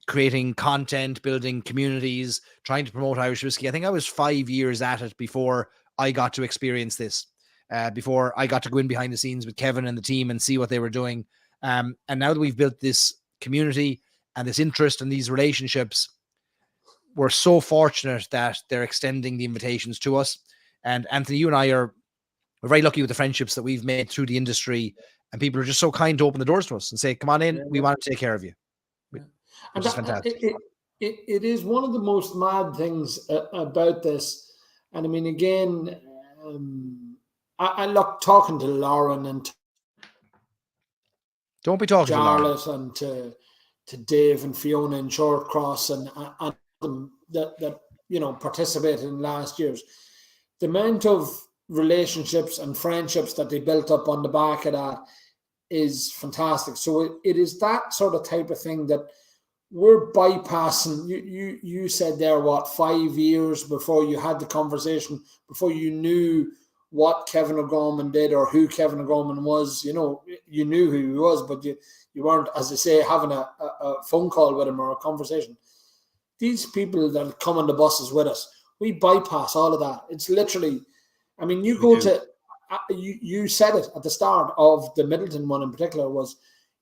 creating content, building communities, trying to promote Irish whiskey. I think I was 5 years at it before I got to experience this, before I got to go in behind the scenes with Kevin and the team and see what they were doing. And now that we've built this community and this interest and these relationships, we're so fortunate that they're extending the invitations to us. And Anthony, you and I we're very lucky with the friendships that we've made through the industry, and people are just so kind to open the doors to us and say, come on in, we want to take care of you. Which is fantastic. It is one of the most mad things about this. And I mean, again, I look talking to Lauren and don't be talking Charlotte to Lauren. And to Dave and Fiona and Shortcross and them that participated in last year's. The amount of relationships and friendships that they built up on the back of that is fantastic. So it is that sort of type of thing that we're bypassing. You said there, 5 years before you had the conversation, before you knew what Kevin O'Gorman did or who Kevin O'Gorman was. You knew who he was, but you weren't, as I say, having a phone call with him or a conversation. These people that come on the buses with us, we bypass all of that. It's literally, I mean, you you said it at the start of the Middleton one in particular, was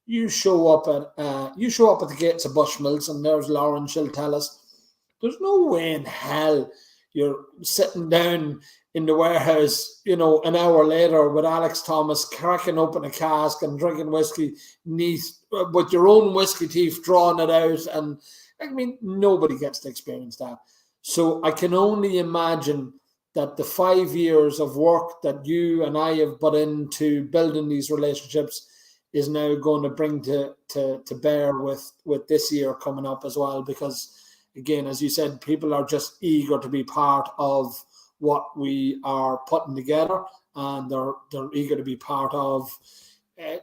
you show up at the gates of Bushmills, and there's Lauren, she'll tell us, there's no way in hell you're sitting down in the warehouse, an hour later with Alex Thomas cracking open a cask and drinking whiskey with your own whiskey teeth, drawing it out. And I mean, nobody gets to experience that. So I can only imagine that the 5 years of work that you and I have put into building these relationships is now going to bring to bear with this year coming up as well. Because again, as you said, people are just eager to be part of what we are putting together, and they're eager to be part of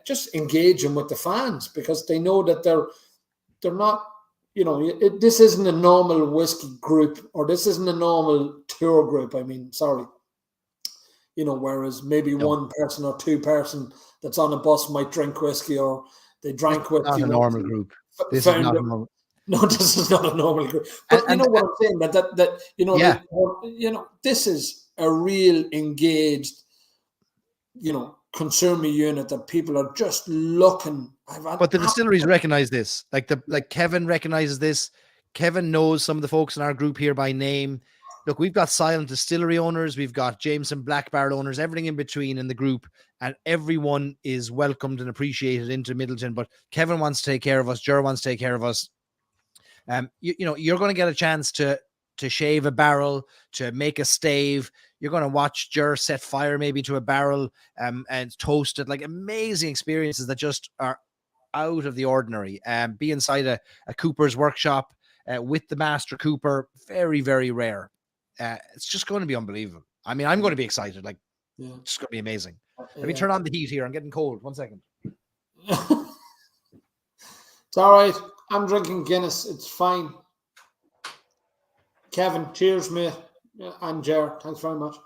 just engaging with the fans, because they know that they're not, this isn't a normal whiskey group, or this isn't a normal tour group. I mean, sorry. Whereas maybe one person or two person that's on a bus might drink whiskey, or they drank whiskey. Not a normal group. This is not a normal. No, this is not a normal group. But you know what I'm saying? That this is a real engaged, consumer unit that people are just looking. But the distilleries recognize this. Like Kevin recognizes this. Kevin knows some of the folks in our group here by name. Look, we've got silent distillery owners, we've got Jameson Black Barrel owners, everything in between in the group, and everyone is welcomed and appreciated into Middleton. But Kevin wants to take care of us. Ger wants to take care of us. You're going to get a chance to shave a barrel, to make a stave. You're going to watch Ger set fire maybe to a barrel and toast it. Like, amazing experiences that just are out of the ordinary. Be inside a cooper's workshop. with the Master Cooper. Very, very rare. It's just going to be unbelievable. I mean, I'm going to be excited. Like, it's just going to be amazing. Let me turn on the heat here. I'm getting cold. 1 second. It's all right. I'm drinking Guinness. It's fine. Kevin, cheers, mate. And Ger, thanks very much.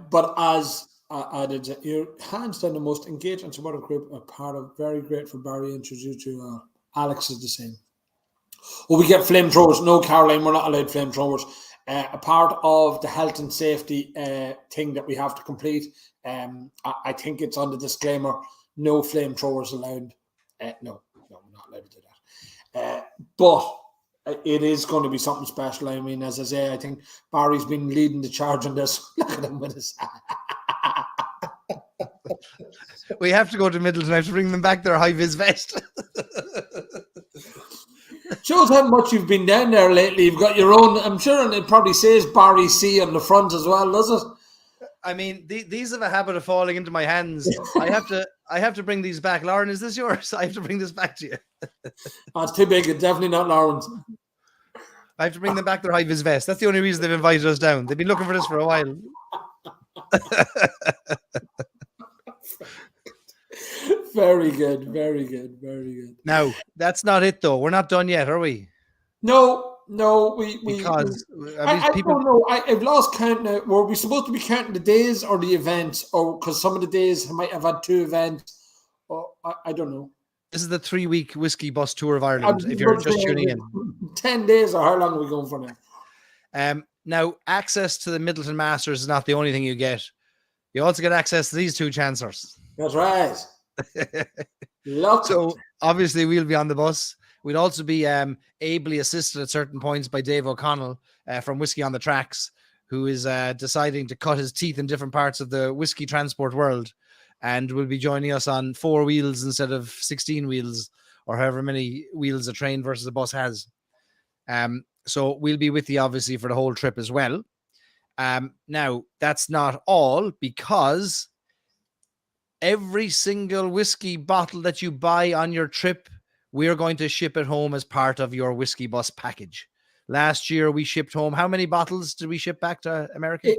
But as I did, you're hands down the most engaged and supportive group a part of. Very grateful Barry introduced you. Alex is the same. Well, we get flamethrowers. No, Caroline, we're not allowed flamethrowers. A part of the health and safety thing that we have to complete. I think it's on the disclaimer, no flamethrowers allowed. No, we're not allowed to do that. But it is going to be something special. I mean, as I say, I think Barry's been leading the charge on this. Look at him with his... We have to go to Middleton. I have to bring them back their high-vis vest. Shows how much you've been down there lately. You've got your own, I'm sure, and it probably says Barry C on the front as well, does it? I mean, these have a habit of falling into my hands. I have to bring these back. Lauren, is this yours? I have to bring this back to you. Oh, it's too big. It's definitely not Lauren's. I have to bring them back their high-vis vest. That's the only reason they've invited us down. They've been looking for this for a while. Very good, very good, very good. Now, that's not it, though. We're not done yet, are we? No, because I don't know. I've lost count now. Were we supposed to be counting the days or the events? Or because some of the days might have had 2 events. Or I don't know. This is the 3-week whiskey bus tour of Ireland, if you're just tuning in. 10 days, or how long are we going for now? Now, access to the Middleton Masters is not the only thing you get. You also get access to these 2 chancers. That's right. So, obviously, we'll be on the bus. We'd also be ably assisted at certain points by Dave O'Connell from Whiskey on the Tracks, who is deciding to cut his teeth in different parts of the whiskey transport world, and will be joining us on 4 wheels instead of 16 wheels, or however many wheels a train versus a bus has. So we'll be with you, obviously, for the whole trip as well. Now, that's not all, because every single whiskey bottle that you buy on your trip, we're going to ship it home as part of your whiskey bus package. Last year, we shipped home. How many bottles did we ship back to America?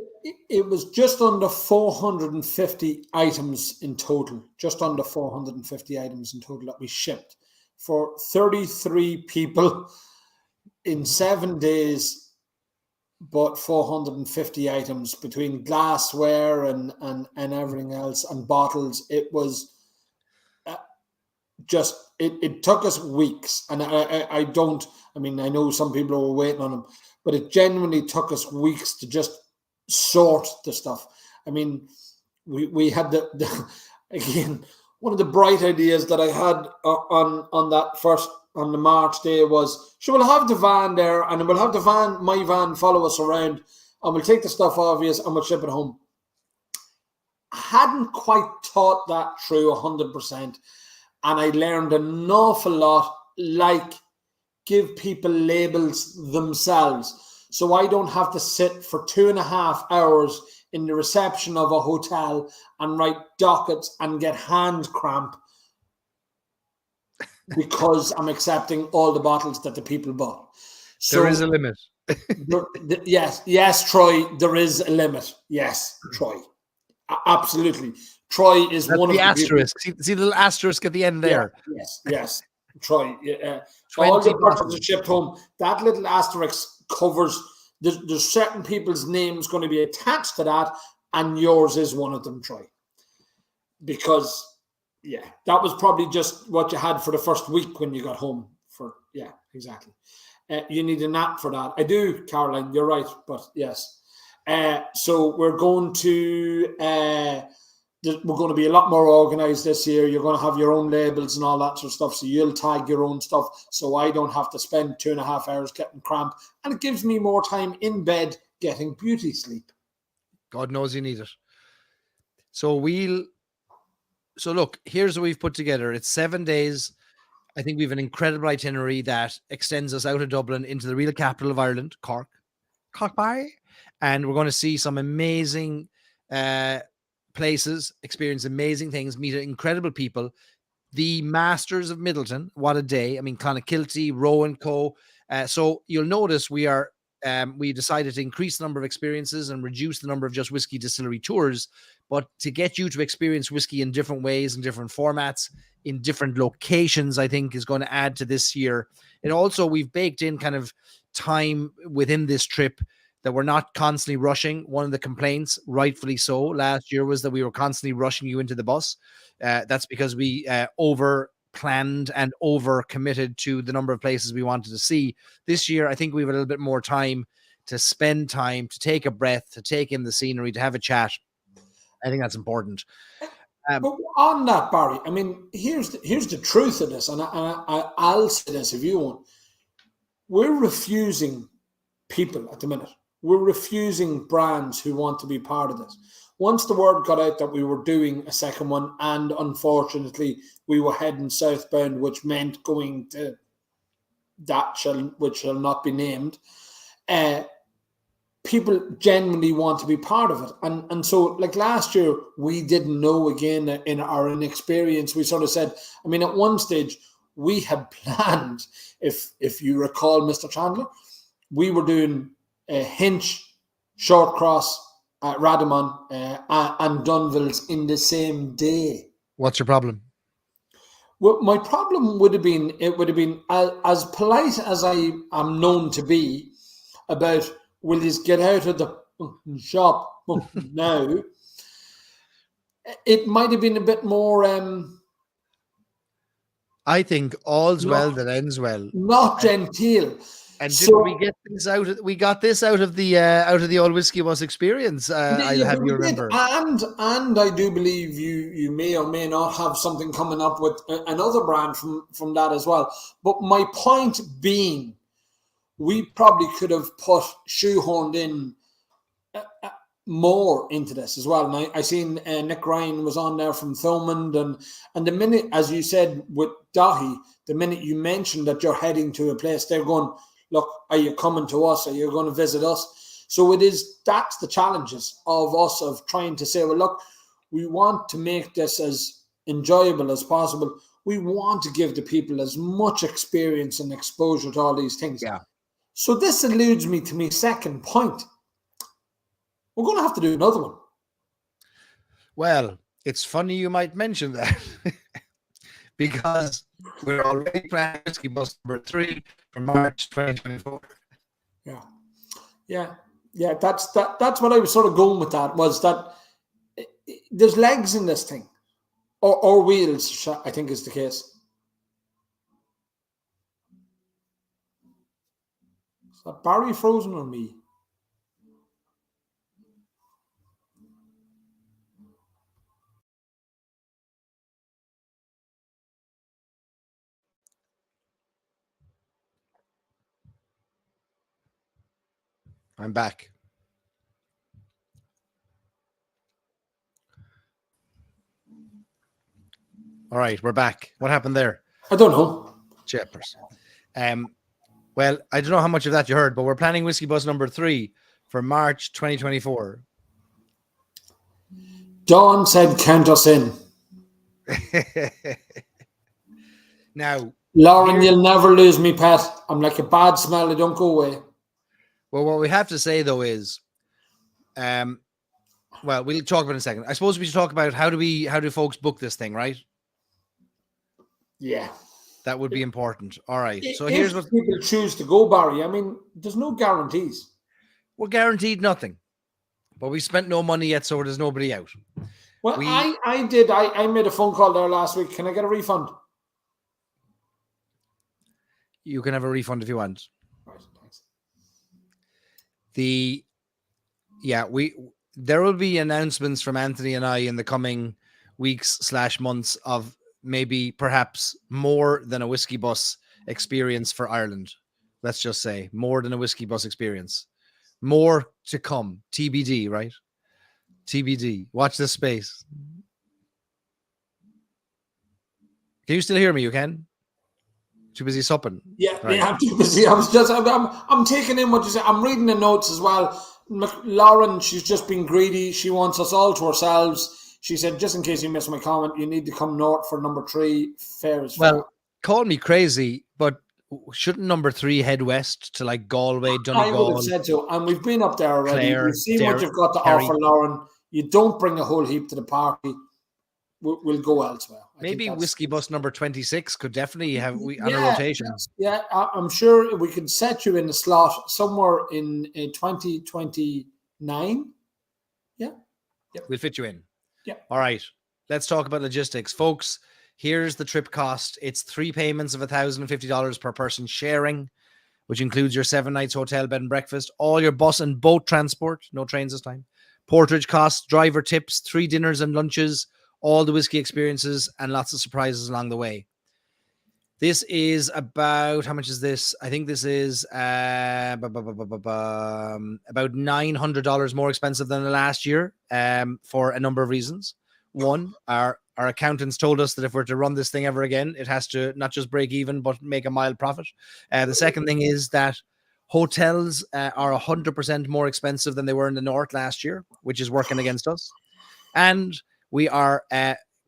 It was just under 450 items in total. Just under 450 items in total that we shipped for 33 people in 7 days. But 450 items between glassware and everything else and bottles. It was just, it took us weeks. And I know some people were waiting on them, but it genuinely took us weeks to just sort the stuff. I mean, we had again, one of the bright ideas that I had on the March day was, we'll have the van there, and we'll have my van follow us around, and we'll take the stuff obvious and we'll ship it home. I hadn't quite thought that through 100%, and I learned an awful lot, like give people labels themselves, so I don't have to sit for 2.5 hours in the reception of a hotel and write dockets and get hand cramp because I'm accepting all the bottles that the people bought. So there is a limit. Yes, Troy, there is a limit. Yes, Troy. Absolutely. Troy is that's one of the asterisk. See the little asterisk at the end there. Yeah, yes. Troy. All the bottles are shipped home. That little asterisk covers, there's certain people's names going to be attached to that, and yours is one of them, Troy. Because yeah, that was probably just what you had for the first week when you got home. Yeah, exactly. You need a nap for that. I do, Caroline. You're right, but yes. So we're going to be a lot more organised this year. You're going to have your own labels and all that sort of stuff. So you'll tag your own stuff, so I don't have to spend 2.5 hours getting cramp, and it gives me more time in bed getting beauty sleep. God knows you need it. So look, here's what we've put together. It's 7 days. I think we have an incredible itinerary that extends us out of Dublin into the real capital of Ireland, Cork. Bye. And we're going to see some amazing places, experience amazing things, meet incredible people. the Masters of Middleton. What a day. I mean, Clonakilty, Rowe and Co. So you'll notice we decided to increase the number of experiences and reduce the number of just whiskey distillery tours, but to get you to experience whiskey in different ways, in different formats, in different locations, I think is going to add to this year. And also we've baked in kind of time within this trip that we're not constantly rushing. One of the complaints, rightfully so, last year was that we were constantly rushing you into the bus. That's because we over planned and over committed to the number of places we wanted to see. This year, I think we have a little bit more time to spend time, to take a breath, to take in the scenery, to have a chat. I think that's important. But on that, Barry, I mean, here's the truth of this, and I'll say this if you want. We're refusing people at the minute. We're refusing brands who want to be part of this. Once the word got out that we were doing a second one, and unfortunately we were heading southbound, which meant going to which shall not be named, people genuinely want to be part of it. And so, like last year, we didn't know, again, in our inexperience, we sort of said, I mean, at one stage, we had planned, if you recall, Mr. Chandler, we were doing Hinch, Shortcross, Radamon, and Dunville's in the same day. What's your problem? Well, my problem would have been, as polite as I am known to be about, will you get out of the shop now? It might have been a bit more... I think all's well that ends well. Not genteel. And didn't we get this out? We got this out of the old whiskey bus experience. I have you remember, and I do believe you may or may not have something coming up with another brand from that as well. But my point being, we probably could have shoehorned in more into this as well. And I seen Nick Ryan was on there from Thomond, and the minute, as you said with Dahi, the minute you mentioned that you're heading to a place, they're going, look, are you coming to us? Are you going to visit us? So that's the challenges of us, of trying to say, well, look, we want to make this as enjoyable as possible. We want to give the people as much experience and exposure to all these things. Yeah. So this alludes me to my second point. We're going to have to do another one. Well, it's funny you might mention that because we're already planning Whiskey Bus number 3 for March 2024. Yeah. That's what I was sort of going with. That was that there's legs in this thing, or wheels, I think is the case. Is that Barry frozen or me? I'm back. All right, we're back. What happened there? I don't know. Jeepers. Well, I don't know how much of that you heard, but we're planning Whiskey Bus number 3 for March 2024. Dawn said, count us in. Now, Lauren, you'll never lose me, Pat. I'm like a bad smell. I don't go away. Well, what we have to say, though, is, well, we'll talk about it in a second. I suppose we should talk about how do folks book this thing, right? Yeah. That would be important. All right. So if here's what people choose to go, Barry. I mean, there's no guarantees. We're guaranteed nothing, but we spent no money yet, so there's nobody out. Well, I did. I made a phone call there last week. Can I get a refund? You can have a refund if you want. Right, thanks. There will be announcements from Anthony and I in the coming weeks/months of maybe perhaps more than a Whiskey Bus experience for Ireland. Let's just say more than a Whiskey Bus experience. More to come. TBD, right? TBD. Watch this space. Can you still hear me? You can? Too busy supping. Yeah, right. I'm too busy. I'm taking in what you say. I'm reading the notes as well. Lauren, she's just been greedy. She wants us all to ourselves. She said, just in case you missed my comment, you need to come north for number 3. Fair as Well, fair. call me crazy, but shouldn't number 3 head west to like Galway, I would Donegal, have said so. And we've been up there already. Clare, We've seen what you've got to Kerry? offer, Lauren. You don't bring a whole heap to the party. We'll go elsewhere. Maybe Whiskey Bus number 26 could definitely have on a Yeah, rotation. Yeah, I'm sure we could set you in a slot somewhere in 2029. Yeah. We'll fit you in. Yeah. All right. Let's talk about logistics. Folks, here's the trip cost. It's 3 payments of $1,050 per person sharing, which includes your 7 nights hotel, bed and breakfast, all your bus and boat transport, no trains this time, porterage costs, driver tips, 3 dinners and lunches, all the whiskey experiences, and lots of surprises along the way. This is about, how much is this? I think this is about $900 more expensive than the last year for a number of reasons. One, our accountants told us that if we're to run this thing ever again, it has to not just break even, but make a mild profit. The second thing is that hotels are 100% more expensive than they were in the north last year, which is working against us. And we are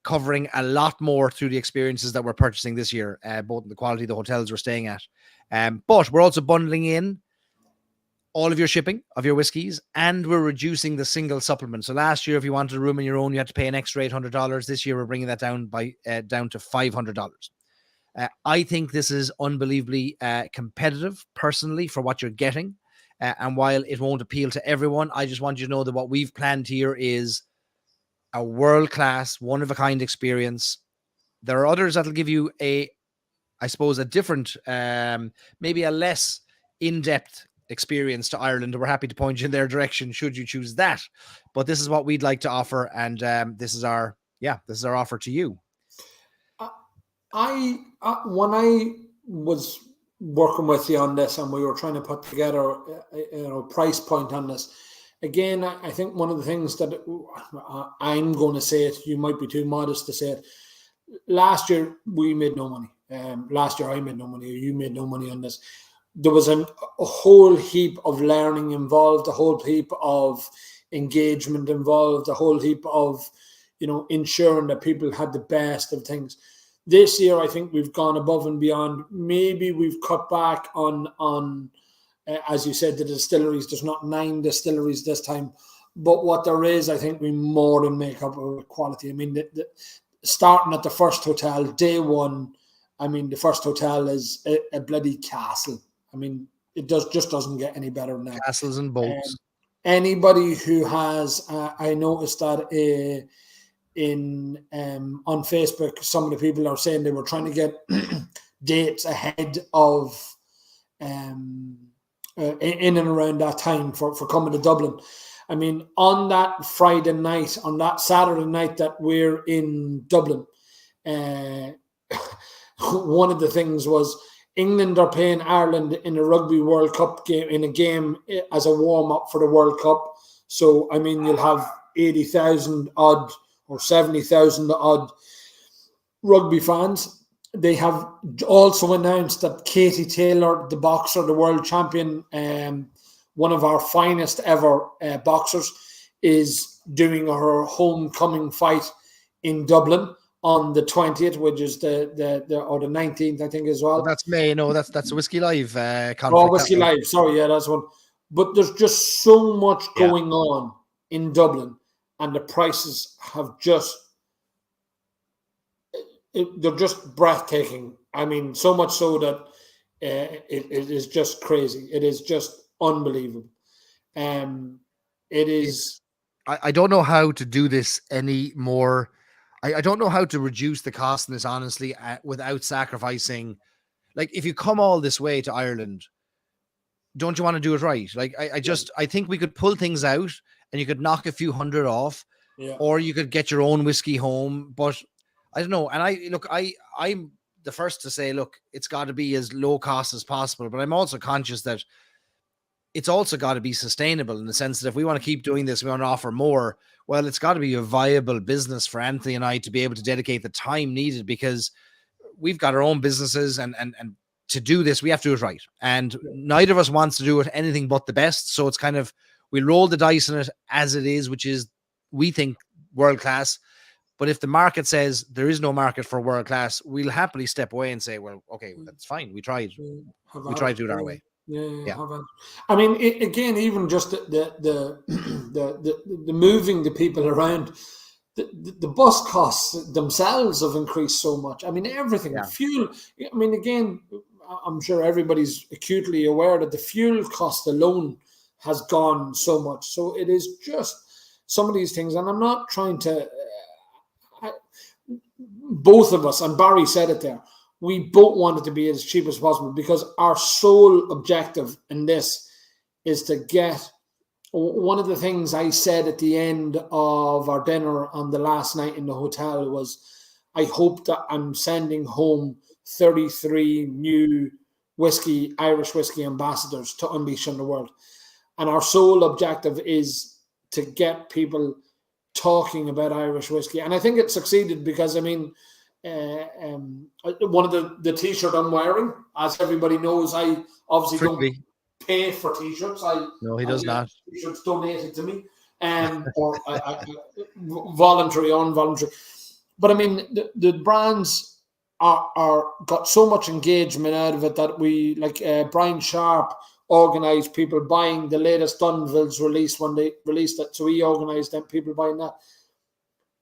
covering a lot more through the experiences that we're purchasing this year, both in the quality of the hotels we're staying at. But we're also bundling in all of your shipping of your whiskies, and we're reducing the single supplement. So last year, if you wanted a room on your own, you had to pay an extra $800. This year, we're bringing that down down to $500. I think this is unbelievably competitive, personally, for what you're getting. And while it won't appeal to everyone, I just want you to know that what we've planned here is a world-class, one-of-a-kind experience. There are others that'll give you a different, maybe a less in-depth experience to Ireland. We're happy to point you in their direction should you choose that. But this is what we'd like to offer, and this is our offer to you. When I was working with you on this, and we were trying to put together a price point on this. Again, I think one of the things that I'm going to say it, you might be too modest to say it. Last year, we made no money. Last year, I made no money, or you made no money on this. There was a whole heap of learning involved, a whole heap of engagement involved, a whole heap of, ensuring that people had the best of things. This year, I think we've gone above and beyond. Maybe we've cut back on as you said, the distilleries. There's not 9 distilleries this time, but what there is, I think we more than make up with quality. I mean, starting at the first hotel, day one, I mean, the first hotel is a bloody castle. I mean, it just doesn't get any better than that. Castles and boats. Anybody who has, I noticed that on Facebook, some of the people are saying they were trying to get dates ahead of in and around that time for coming to Dublin. I mean, on that Friday night, on that Saturday night that we're in Dublin, one of the things was England are playing Ireland in a Rugby World Cup game, in a game as a warm-up for the World Cup. So, I mean, you'll have 80,000 odd or 70,000 odd rugby fans. They have also announced that Katie Taylor, the boxer, the world champion, one of our finest ever boxers, is doing her homecoming fight in Dublin on the 20th, which is the 19th, I think, as well. That's May. No, that's a Whiskey Live conflict. Oh, Whiskey Live. Sorry, yeah, that's one. But there's just so much going on in Dublin, and the prices have just... they're just breathtaking. I mean, so much so that it is just crazy. It is just unbelievable. It is... I don't know how to do this any more. I don't know how to reduce the cost in this, honestly, without sacrificing. Like, if you come all this way to Ireland, don't you want to do it right? Like, I think we could pull things out and you could knock a few hundred off, or you could get your own whiskey home. But I don't know. And I'm the first to say, look, it's got to be as low cost as possible. But I'm also conscious that it's also got to be sustainable, in the sense that if we want to keep doing this, we want to offer more. Well, it's got to be a viable business for Anthony and I to be able to dedicate the time needed, because we've got our own businesses, and to do this, we have to do it right. And neither of us wants to do it anything but the best. So it's kind of, we roll the dice on it as it is, which is, we think, world class. But if the market says there is no market for world class, we'll happily step away and say, well, okay, that's fine. We tried. We tried to do it our way. Yeah. I mean, again, even just the moving the people around, the bus costs themselves have increased so much. I mean, everything, fuel. I mean, again, I'm sure everybody's acutely aware that the fuel cost alone has gone so much. So it is just some of these things, and I'm not trying to. Both of us, and Barry said it there, we both want it to be as cheap as possible, because our sole objective in this is to get. One of the things I said at the end of our dinner on the last night in the hotel was, I hope that I'm sending home 33 new Irish whiskey ambassadors to unleash on the world. And our sole objective is to get people talking about Irish whiskey. And I think it succeeded, because, I mean, one of the T-shirt I'm wearing, as everybody knows, I obviously don't pay for T-shirts. No, he does not. T-shirts donated to me, or voluntary or involuntary. But I mean, the brands are got so much engagement out of it that we, like Brian Sharp organised people buying the latest Dunville's release when they released it. So he organised them, people buying that.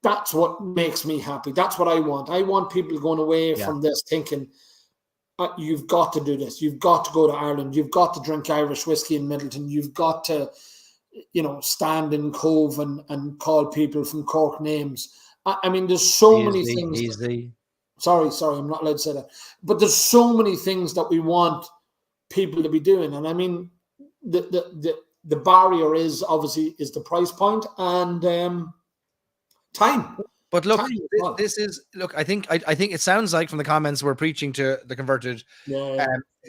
That's what makes me happy. That's what I want. I want people going away from this thinking, you've got to do this. You've got to go to Ireland. You've got to drink Irish whiskey in Middleton. You've got to, stand in Cove and call people from Cork names. I mean, there's so many things. Sorry, I'm not allowed to say that. But there's so many things that we want people to be doing. And I mean, the barrier is obviously the price point and time. But look, I think it sounds like from the comments we're preaching to the converted.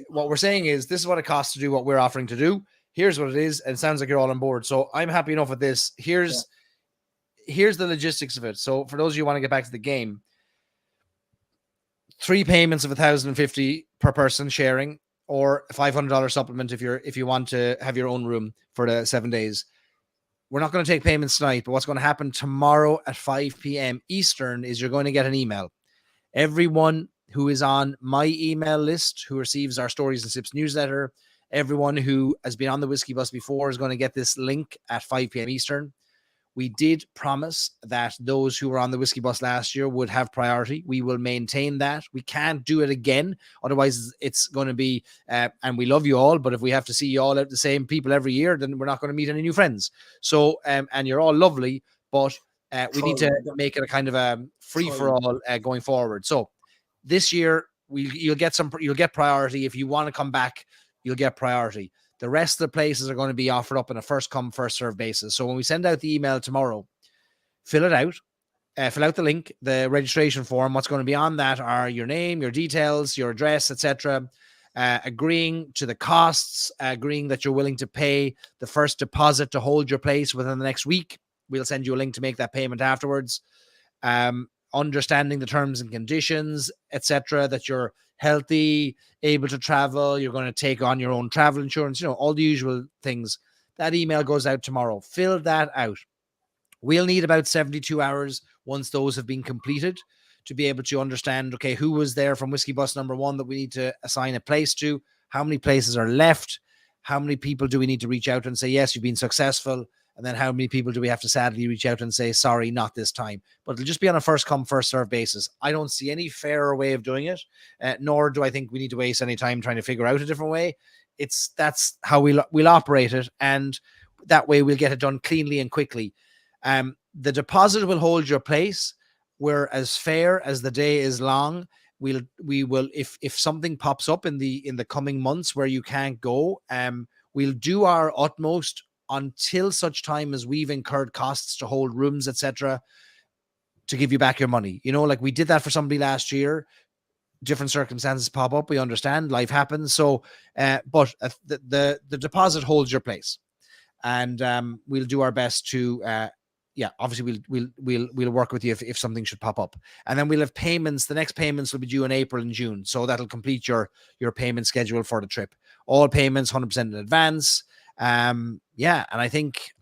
What we're saying is, this is what it costs to do what we're offering to do. Here's what it is. And it sounds like you're all on board. So I'm happy enough with this. Here's the logistics of it. So for those of you who want to get back to the game, 3 payments of 1,050 per person sharing, or a $500 supplement if you want to have your own room for the 7 days. We're not going to take payments tonight, but what's going to happen tomorrow at 5 p.m. Eastern is you're going to get an email. Everyone who is on my email list, who receives our Stories and Sips newsletter, everyone who has been on the Whiskey Bus before is going to get this link at 5 p.m. Eastern. We did promise that those who were on the Whiskey Bus last year would have priority. We will maintain that. We can't do it again. Otherwise, it's going to be, and we love you all, but if we have to see you all out the same people every year, then we're not going to meet any new friends. So, and you're all lovely, but we need to make it a kind of a free-for-all going forward. So this year, you'll get priority. If you want to come back, you'll get priority. The rest of the places are going to be offered up on a first come, first serve basis. So when we send out the email tomorrow, fill it out, fill out the link, the registration form. What's going to be on that are your name, your details, your address, etc. Agreeing to the costs, agreeing that you're willing to pay the first deposit to hold your place within the next week. We'll send you a link to make that payment afterwards. Understanding the terms and conditions, etc., that you're healthy, able to travel, you're going to take on your own travel insurance, all the usual things. That email goes out tomorrow. Fill that out. We'll need about 72 hours once those have been completed to be able to understand, okay, who was there from Whiskey Bus number 1 that we need to assign a place to, how many places are left, how many people do we need to reach out and say, yes, you've been successful, and then how many people do we have to sadly reach out and say, sorry, not this time. But it'll just be on a first come, first serve basis. I don't see any fairer way of doing it, nor do I think we need to waste any time trying to figure out a different way. That's how we'll operate it, and that way we'll get it done cleanly and quickly. The deposit will hold your place. We're as fair as the day is long. We will if something pops up in the coming months where you can't go, we'll do our utmost until such time as we've incurred costs to hold rooms, etc., to give you back your money. Like we did that for somebody last year. Different circumstances pop up. We understand life happens. So, but the deposit holds your place, and we'll do our best to, obviously we'll work with you if something should pop up, and then we'll have payments. The next payments will be due in April and June, so that'll complete your payment schedule for the trip. All payments 100% in advance. And I think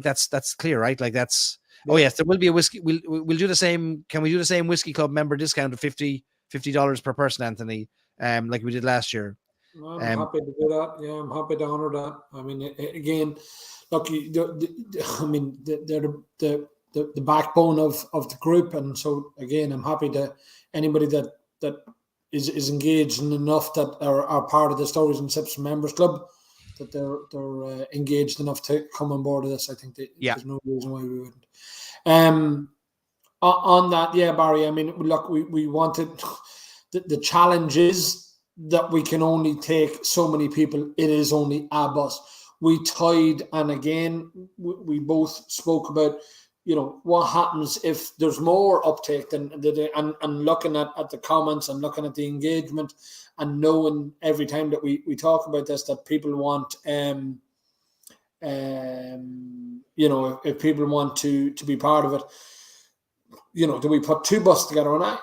that's clear, right? Like that's, Oh yes, there will be a whiskey. We'll do the same. Can we do the same whiskey club member discount of $50 per person, Anthony? Like we did last year. I'm happy to do that. Yeah, I'm happy to honour that. I mean, again, look, I mean, they're the backbone of the group, and so again, I'm happy to anybody that is engaged enough that are part of the Stories and Sips Members Club, that they're engaged enough to come on board of this. I think there's no reason why we wouldn't. On that, yeah, Barry. I mean, look, we wanted the challenge is that we can only take so many people. It is only a bus. We tied, and again, we both spoke about, what happens if there's more uptake and looking at the comments and looking at the engagement and knowing every time that we talk about this that people want, if people want to be part of it, do we put two buses together? And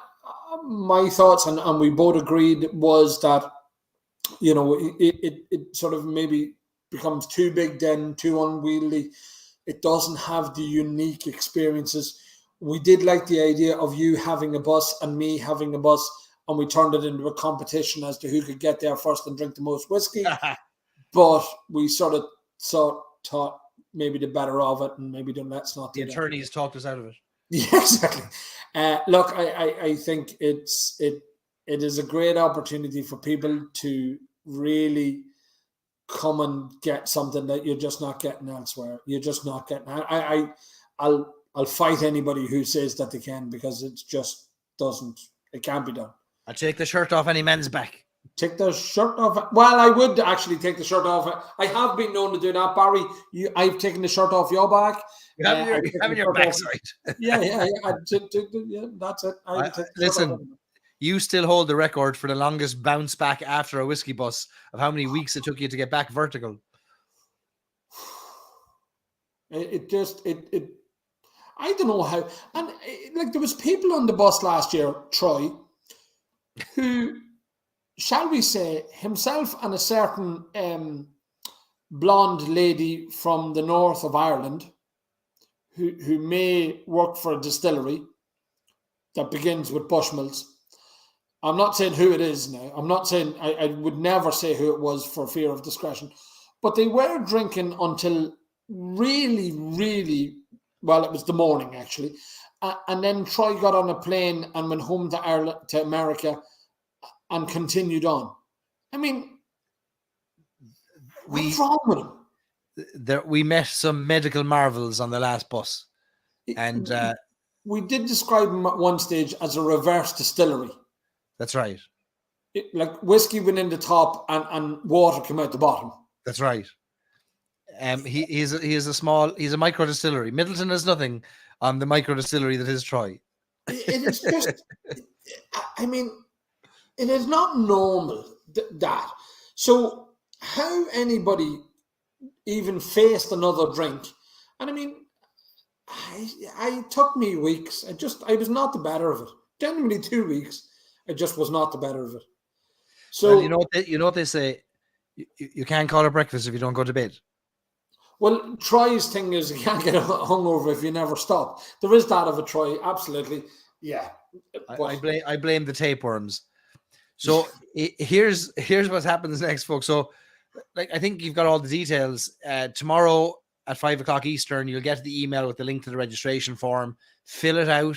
my thoughts, and we both agreed, was that, it sort of maybe becomes too big then, too unwieldy. It doesn't have the unique experiences. We did like the idea of you having a bus and me having a bus, and we turned it into a competition as to who could get there first and drink the most whiskey. But we sort of thought maybe the better of it, and maybe let's not do that. The attorneys talked us out of it. Yeah, exactly. Look, I think it is a great opportunity for people to really come and get something that you're just not getting elsewhere. You're just not getting. I'll fight anybody who says that they can, because it just doesn't. It can't be done. I'll take the shirt off any men's back. Take the shirt off. Well, I would actually take the shirt off. I have been known to do that, Barry. I've taken the shirt off your back. You have your backside. Yeah. That's it. Listen, you still hold the record for the longest bounce back after a whiskey bus of how many weeks it took you to get back vertical. I don't know how. And there was people on the bus last year, Troy, who, shall we say, himself and a certain blonde lady from the north of Ireland, who may work for a distillery that begins with Bushmills. I'm not saying who it is now. I'm not saying, I would never say who it was for fear of discretion. But they were drinking until really, really, well, it was the morning actually. And then Troy got on a plane and went home to Ireland, to America, and continued on. I mean, what's wrong with him? We met some medical marvels on the last bus. And we did describe him at one stage as a reverse distillery. That's right. Like whiskey went in the top and water came out the bottom. That's right. He's a micro distillery. Middleton has nothing on the micro distillery that is Troy. It is just, I mean, it is not normal that. So how anybody even faced another drink, and I mean, I took me weeks. I was not the better of it. Genuinely 2 weeks. I just was not the better of it. So well, you know what they say. You can't call it breakfast if you don't go to bed. Well, Troy's thing is you can't get hungover if you never stop. There is that of a Troy, absolutely. Yeah. I blame the tapeworms. So here's what happens next, folks. So, I think you've got all the details. Tomorrow at 5:00 Eastern, you'll get the email with the link to the registration form. Fill it out.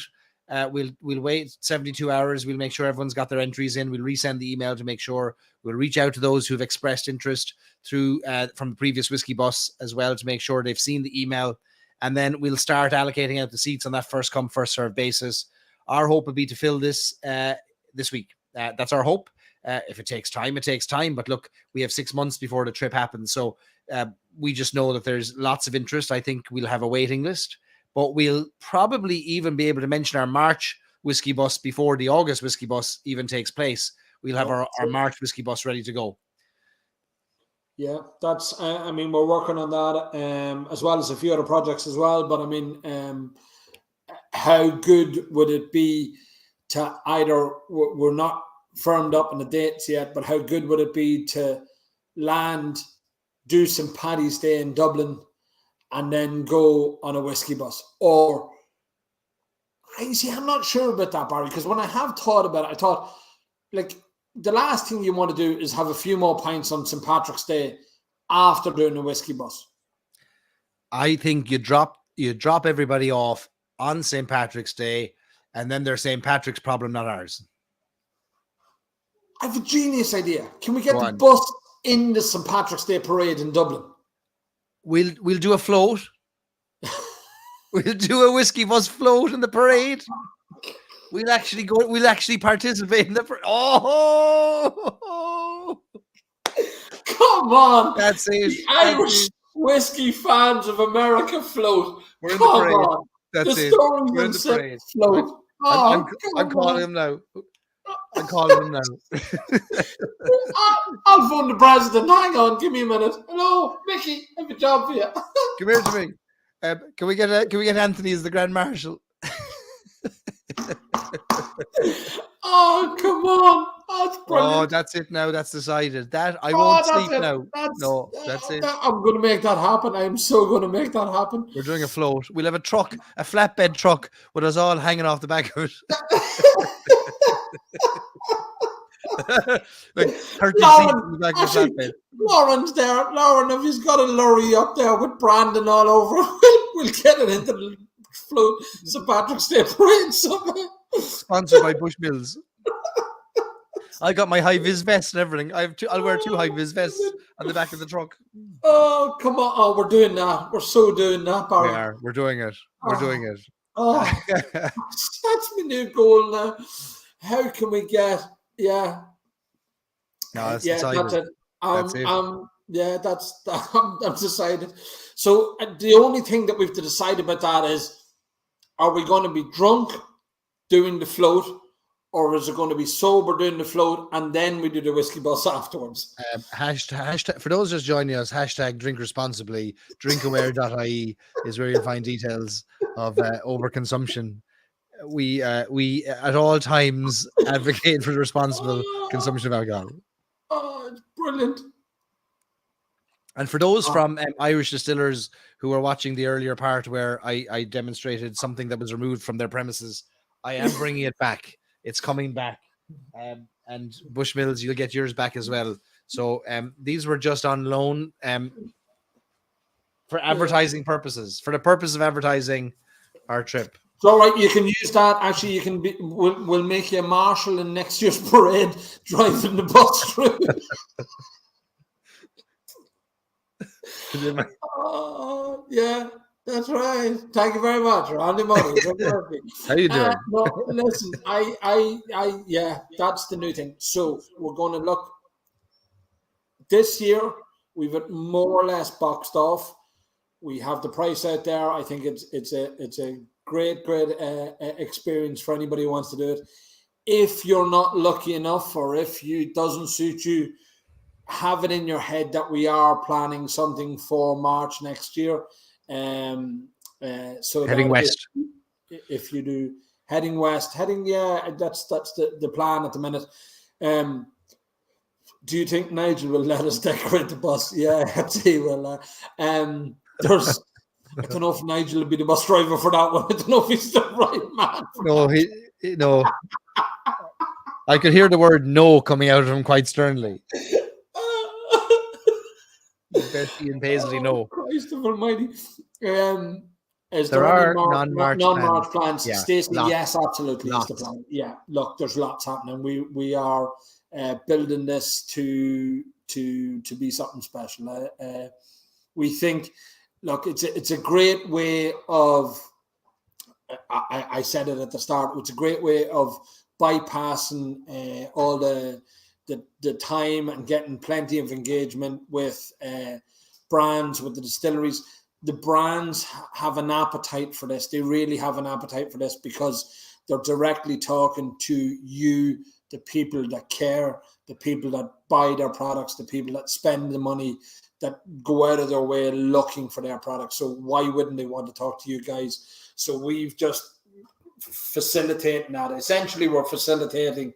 We'll wait 72 hours. We'll make sure everyone's got their entries in. We'll resend the email to make sure. We'll reach out to those who've expressed interest through from the previous whiskey bus as well to make sure they've seen the email. And then we'll start allocating out the seats on that first come, first serve basis. Our hope would be to fill this this week. That's our hope. If it takes time, it takes time. But look, we have 6 months before the trip happens. So we just know that there's lots of interest. I think we'll have a waiting list. But we'll probably even be able to mention our March whiskey bus before the August whiskey bus even takes place. We'll have our March whiskey bus ready to go. Yeah, that's, I mean, we're working on that as well as a few other projects as well. But I mean, how good would it be to either, we're not firmed up on the dates yet, but how good would it be to land, do St. Paddy's Day in Dublin, and then go on a whiskey bus, or I'm not sure about that, Barry, because when I have thought about it, I thought, like, the last thing you want to do is have a few more pints on St. Patrick's Day after doing a whiskey bus. I think you drop everybody off on St. Patrick's Day, and then their St. Patrick's problem, not ours. I have a genius idea. Can we get the bus in the St. Patrick's Day parade in Dublin? We'll do a float. We'll do a whiskey bus float in the parade. We'll actually participate in the parade. Oh, come on! That's it. The Irish whiskey fans of America float. We're in the parade. On. That's the it. We're in the parade. Float. I'm calling him now. I'm calling him now. I'll phone the president. Hang on, give me a minute. Hello, Mickey. I have a job for you. Come here to me. Can we get Anthony as the Grand Marshal? Oh, come on. That's brilliant. Oh, that's it now. That's decided. That I won't sleep now. That's it. I'm going to make that happen. I'm so going to make that happen. We're doing a float. We'll have a truck, a flatbed truck with us all hanging off the back of it. Like 30 seats in the back of the flatbed. Lauren's there. Lauren, if he's got a lorry up there with Brandon all over, we'll get it into the float. St. Patrick's Day parade somewhere. Sponsored by Bushmills. I got my high vis vest and everything. I'll wear 2 high vis vests on the back of the truck. Oh, come on. Oh, we're doing that. We're so doing that, Barry. We are. We're doing it. We're doing it. Oh, that's my new goal now. How can we get, No, that's decided. That's it. That's it. I'm decided. So the only thing that we have to decide about that is, are we going to be drunk doing the float, or is it going to be sober doing the float and then we do the whiskey bus afterwards? Hashtag, for those just joining us, hashtag drink responsibly. Drinkaware.ie is where you'll find details of overconsumption. We at all times advocate for the responsible consumption of alcohol. Oh, it's brilliant. And for those from Irish distillers who are watching the earlier part where I demonstrated something that was removed from their premises, I am bringing it back. It's coming back. And Bushmills, you'll get yours back as well. So these were just on loan for advertising purposes. For the purpose of advertising our trip. It's all right. You can use that. Actually, you can be. We'll make you a marshal in next year's parade, driving the bus through. Oh, yeah, that's right. Thank you very much, Randy Money. How you doing? No, listen, yeah, that's the new thing. So we're going to look this year. We've it more or less boxed off. We have the price out there. I think it's a great experience for anybody who wants to do it. If you're not lucky enough, or if it doesn't suit you, have it in your head that we are planning something for March next year. So heading west. If you do heading west, that's the plan at the minute. Do you think Nigel will let us decorate the bus? Yeah, he will. There's. I don't know if Nigel will be the bus driver for that one. I don't know if he's the right man. No. I could hear the word "no" coming out of him quite sternly. Best Ian Paisley, no. Christ almighty. Is there are non-March plans? Yeah, Stacey, lots. Yes, absolutely. Lots. Is the plan. Yeah, look, there's lots happening. We are building this to be something special. We think, look, it's a great way of. I said it at the start. It's a great way of bypassing all the time and getting plenty of engagement with brands, with the distilleries. The brands have an appetite for this. They really have an appetite for this because they're directly talking to you, the people that care, the people that buy their products, the people that spend the money, that go out of their way looking for their products. So why wouldn't they want to talk to you guys? So we've just facilitating that. Essentially, we're facilitating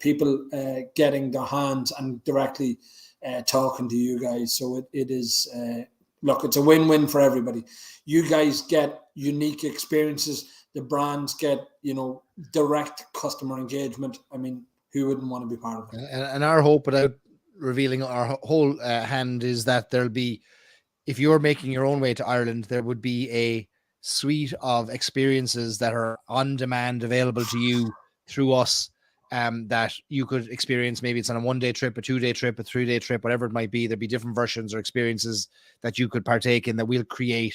people getting their hands and directly talking to you guys. So it is, look, it's a win-win for everybody. You guys get unique experiences. the brands get, direct customer engagement. I mean, who wouldn't want to be part of it? And our hope, without revealing our whole hand, is that there'll be, if you're making your own way to Ireland, there would be a suite of experiences that are on demand, available to you through us, that you could experience. Maybe it's on a 1-day trip, a 2-day trip, a 3-day trip, whatever it might be. There'd be different versions or experiences that you could partake in that we'll create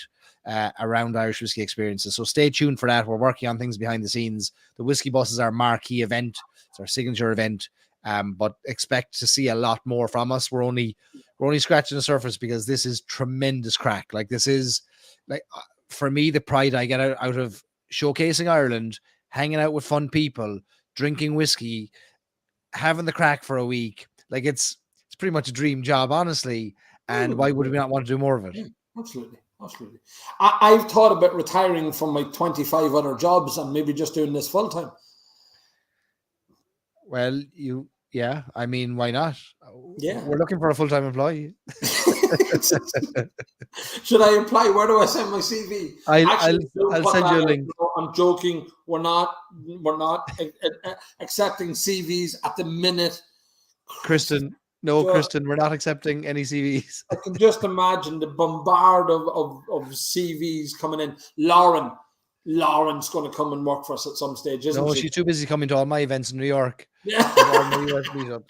around Irish whiskey experiences. So stay tuned for that. We're working on things behind the scenes. The Whiskey Bus is our marquee event. It's our signature event. But expect to see a lot more from us. We're only scratching the surface, because this is tremendous crack. Like, this is, like, for me, the pride I get out of showcasing Ireland, hanging out with fun people, drinking whiskey, having the crack for a week. Like, it's pretty much a dream job, honestly. And why would we not want to do more of it? Yeah, absolutely. I've thought about retiring from my 25 other jobs and maybe just doing this full time. Well, yeah, I mean, why not? Yeah. We're looking for a full-time employee. Should I apply? Where do I send my CV? I'll send you a link. I'm joking. We're not accepting CVs at the minute. Kristen, Kristen, we're not accepting any CVs. I can just imagine the bombard of CVs coming in. Lauren's going to come and work for us at some stage, isn't she? No, she's too busy coming to all my events in New York. Yeah. New York meetup.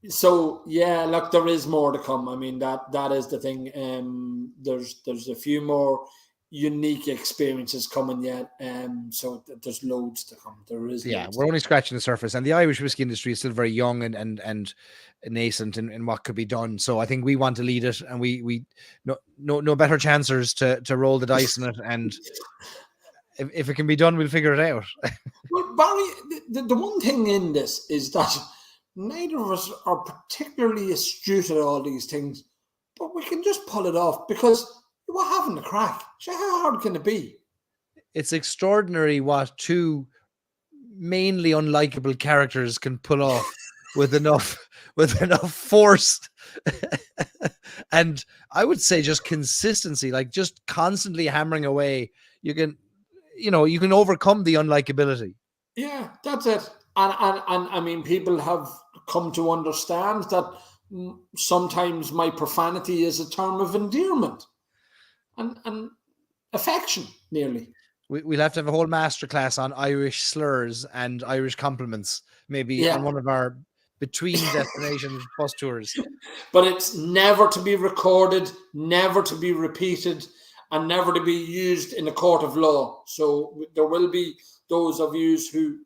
So yeah, look, there is more to come. I mean, that is the thing. There's a few more unique experiences coming yet. So there's loads to come. There is. Yeah, we're only scratching the surface, and the Irish whiskey industry is still very young and nascent in what could be done. So I think we want to lead it, and we no better chancers to roll the dice in it. And if it can be done, we'll figure it out. Well, Barry, the one thing in this is that neither of us are particularly astute at all these things, but we can just pull it off, because we're having a crack. So how hard can it be? It's extraordinary what two mainly unlikable characters can pull off with enough force. And I would say just consistency, like just constantly hammering away. You can overcome the unlikability. Yeah, that's it. And I mean, people have come to understand that sometimes my profanity is a term of endearment and affection, nearly. We'll have to have a whole masterclass on Irish slurs and Irish compliments, maybe on one of our between destinations bus tours. But it's never to be recorded, never to be repeated, and never to be used in a court of law. So there will be those of you who,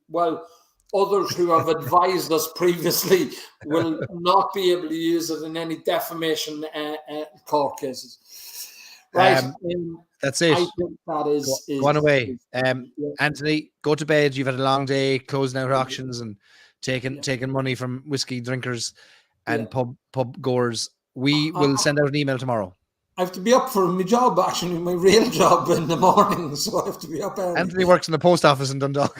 others who have advised us previously will not be able to use it in any defamation court cases. Right. That's it. I think that is go on away. Anthony, go to bed. You've had a long day closing out auctions and taking money from whiskey drinkers and pub goers. We will send out an email tomorrow. I have to be up for my job, actually, my real job in the morning, so I have to be up early. Anthony works in the post office in Dundalk.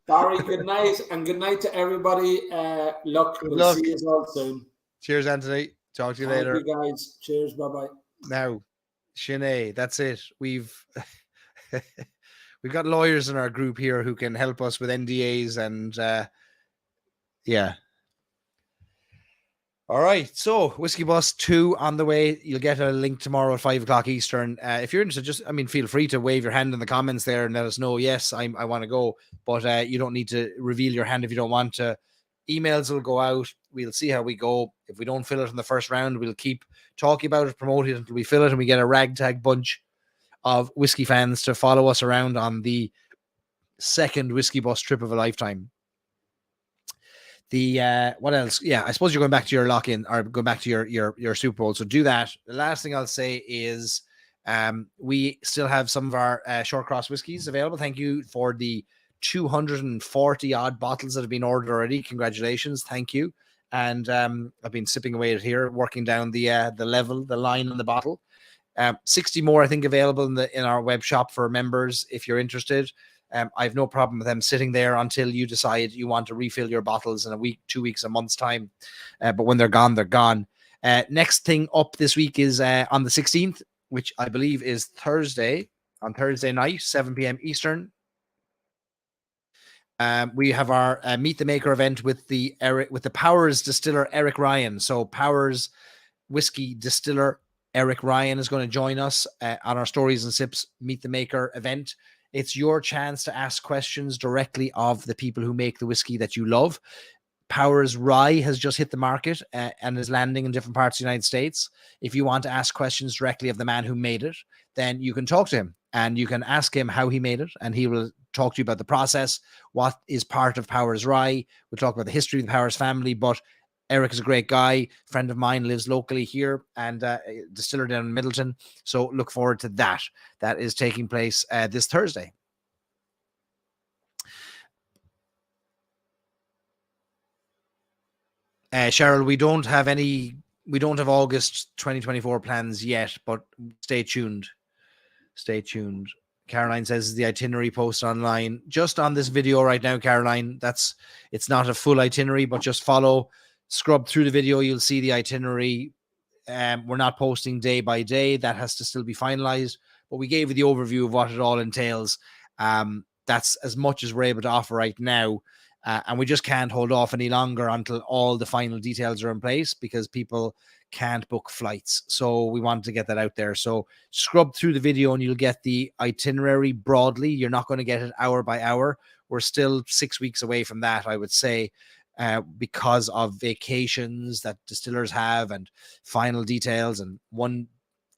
Barry, good night, and good night to everybody. We'll see you all soon. Cheers, Anthony. Talk to you later. You guys. Cheers. Bye-bye. Now, Sinead, that's it. We've got lawyers in our group here who can help us with NDAs and All right, so Whiskey Bus 2 on the way. You'll get a link tomorrow at 5 o'clock Eastern. If you're interested, feel free to wave your hand in the comments there and let us know, yes, I want to go. But you don't need to reveal your hand if you don't want to. Emails will go out. We'll see how we go. If we don't fill it in the first round, we'll keep talking about it, promoting it until we fill it, and we get a ragtag bunch of whiskey fans to follow us around on the second Whiskey Bus trip of a lifetime. What else? Yeah, I suppose you're going back to your lock-in or going back to your Super Bowl. So do that. The last thing I'll say is we still have some of our short cross whiskeys available. Thank you for the 240 odd bottles that have been ordered already. Congratulations. Thank you. And I've been sipping away at here, working down the line in the bottle. 60 more, I think, available in our web shop for members if you're interested. I have no problem with them sitting there until you decide you want to refill your bottles in a week, 2 weeks, a month's time. But when they're gone, they're gone. Next thing up this week is on the 16th, which I believe is Thursday. On Thursday night, 7 p.m. Eastern. We have our Meet the Maker event with the Powers distiller Eric Ryan. So Powers whiskey distiller Eric Ryan is going to join us on our Stories and Sips Meet the Maker event. It's your chance to ask questions directly of the people who make the whiskey that you love. Powers Rye has just hit the market and is landing in different parts of the United States. If you want to ask questions directly of the man who made it, then you can talk to him and you can ask him how he made it, and he will talk to you about the process, what is part of Powers Rye. We'll talk about the history of the Powers family, but Eric is a great guy. Friend of mine, lives locally here and distiller down in Middleton. So look forward to that. That is taking place this Thursday. Cheryl, we don't have August 2024 plans yet, but stay tuned. Stay tuned. Caroline says the itinerary post online just on this video right now, Caroline. It's not a full itinerary, but just scrub through the video. You'll see the itinerary. We're not posting day by day. That has to still be finalized, but we gave you the overview of what it all entails. That's as much as we're able to offer right now. And we just can't hold off any longer until all the final details are in place, because people can't book flights. So we wanted to get that out there. So scrub through the video and you'll get the itinerary broadly. You're not going to get it hour by hour. We're still 6 weeks away from that, I would say, because of vacations that distillers have and final details. And one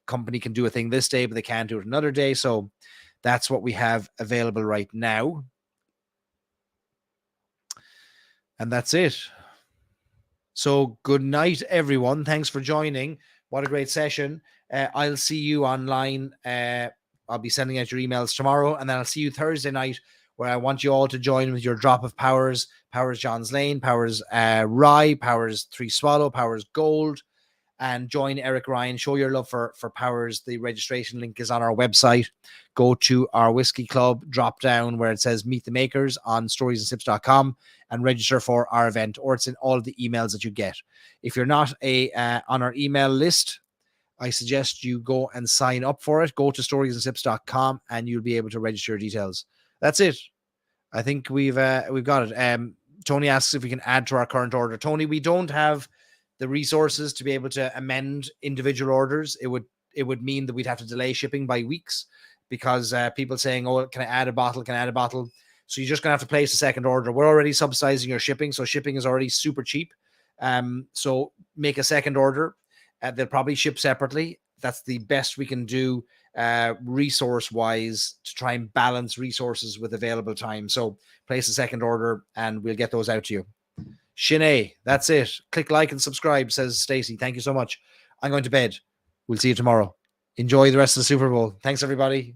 company can do a thing this day, but they can't do it another day. So that's what we have available right now. And that's it. So good night, everyone. Thanks for joining. What a great session. I'll see you online. I'll be sending out your emails tomorrow, and then I'll see you Thursday night, where I want you all to join with your drop of Powers John's Lane, Powers Rye, Powers 3 Swallow, Powers Gold, and join Eric Ryan. Show your love for Powers. The registration link is on our website. Go to our whiskey club, drop down where it says Meet the Makers on storiesandships.com and register for our event, or it's in all of the emails that you get. If you're not on our email list, I suggest you go and sign up for it. Go to storiesandships.com and you'll be able to register your details. That's it. I think we've got it. Tony asks if we can add to our current order. Tony, we don't have the resources to be able to amend individual orders. It would mean that we'd have to delay shipping by weeks, because people saying, oh, can I add a bottle? Can I add a bottle? So you're just going to have to place a second order. We're already subsidizing your shipping, so shipping is already super cheap. So make a second order. They'll probably ship separately. That's the best we can do resource-wise to try and balance resources with available time. So place a second order and we'll get those out to you. Sinead, that's it. Click like and subscribe, says Stacey. Thank you so much. I'm going to bed. We'll see you tomorrow. Enjoy the rest of the Super Bowl. Thanks, everybody.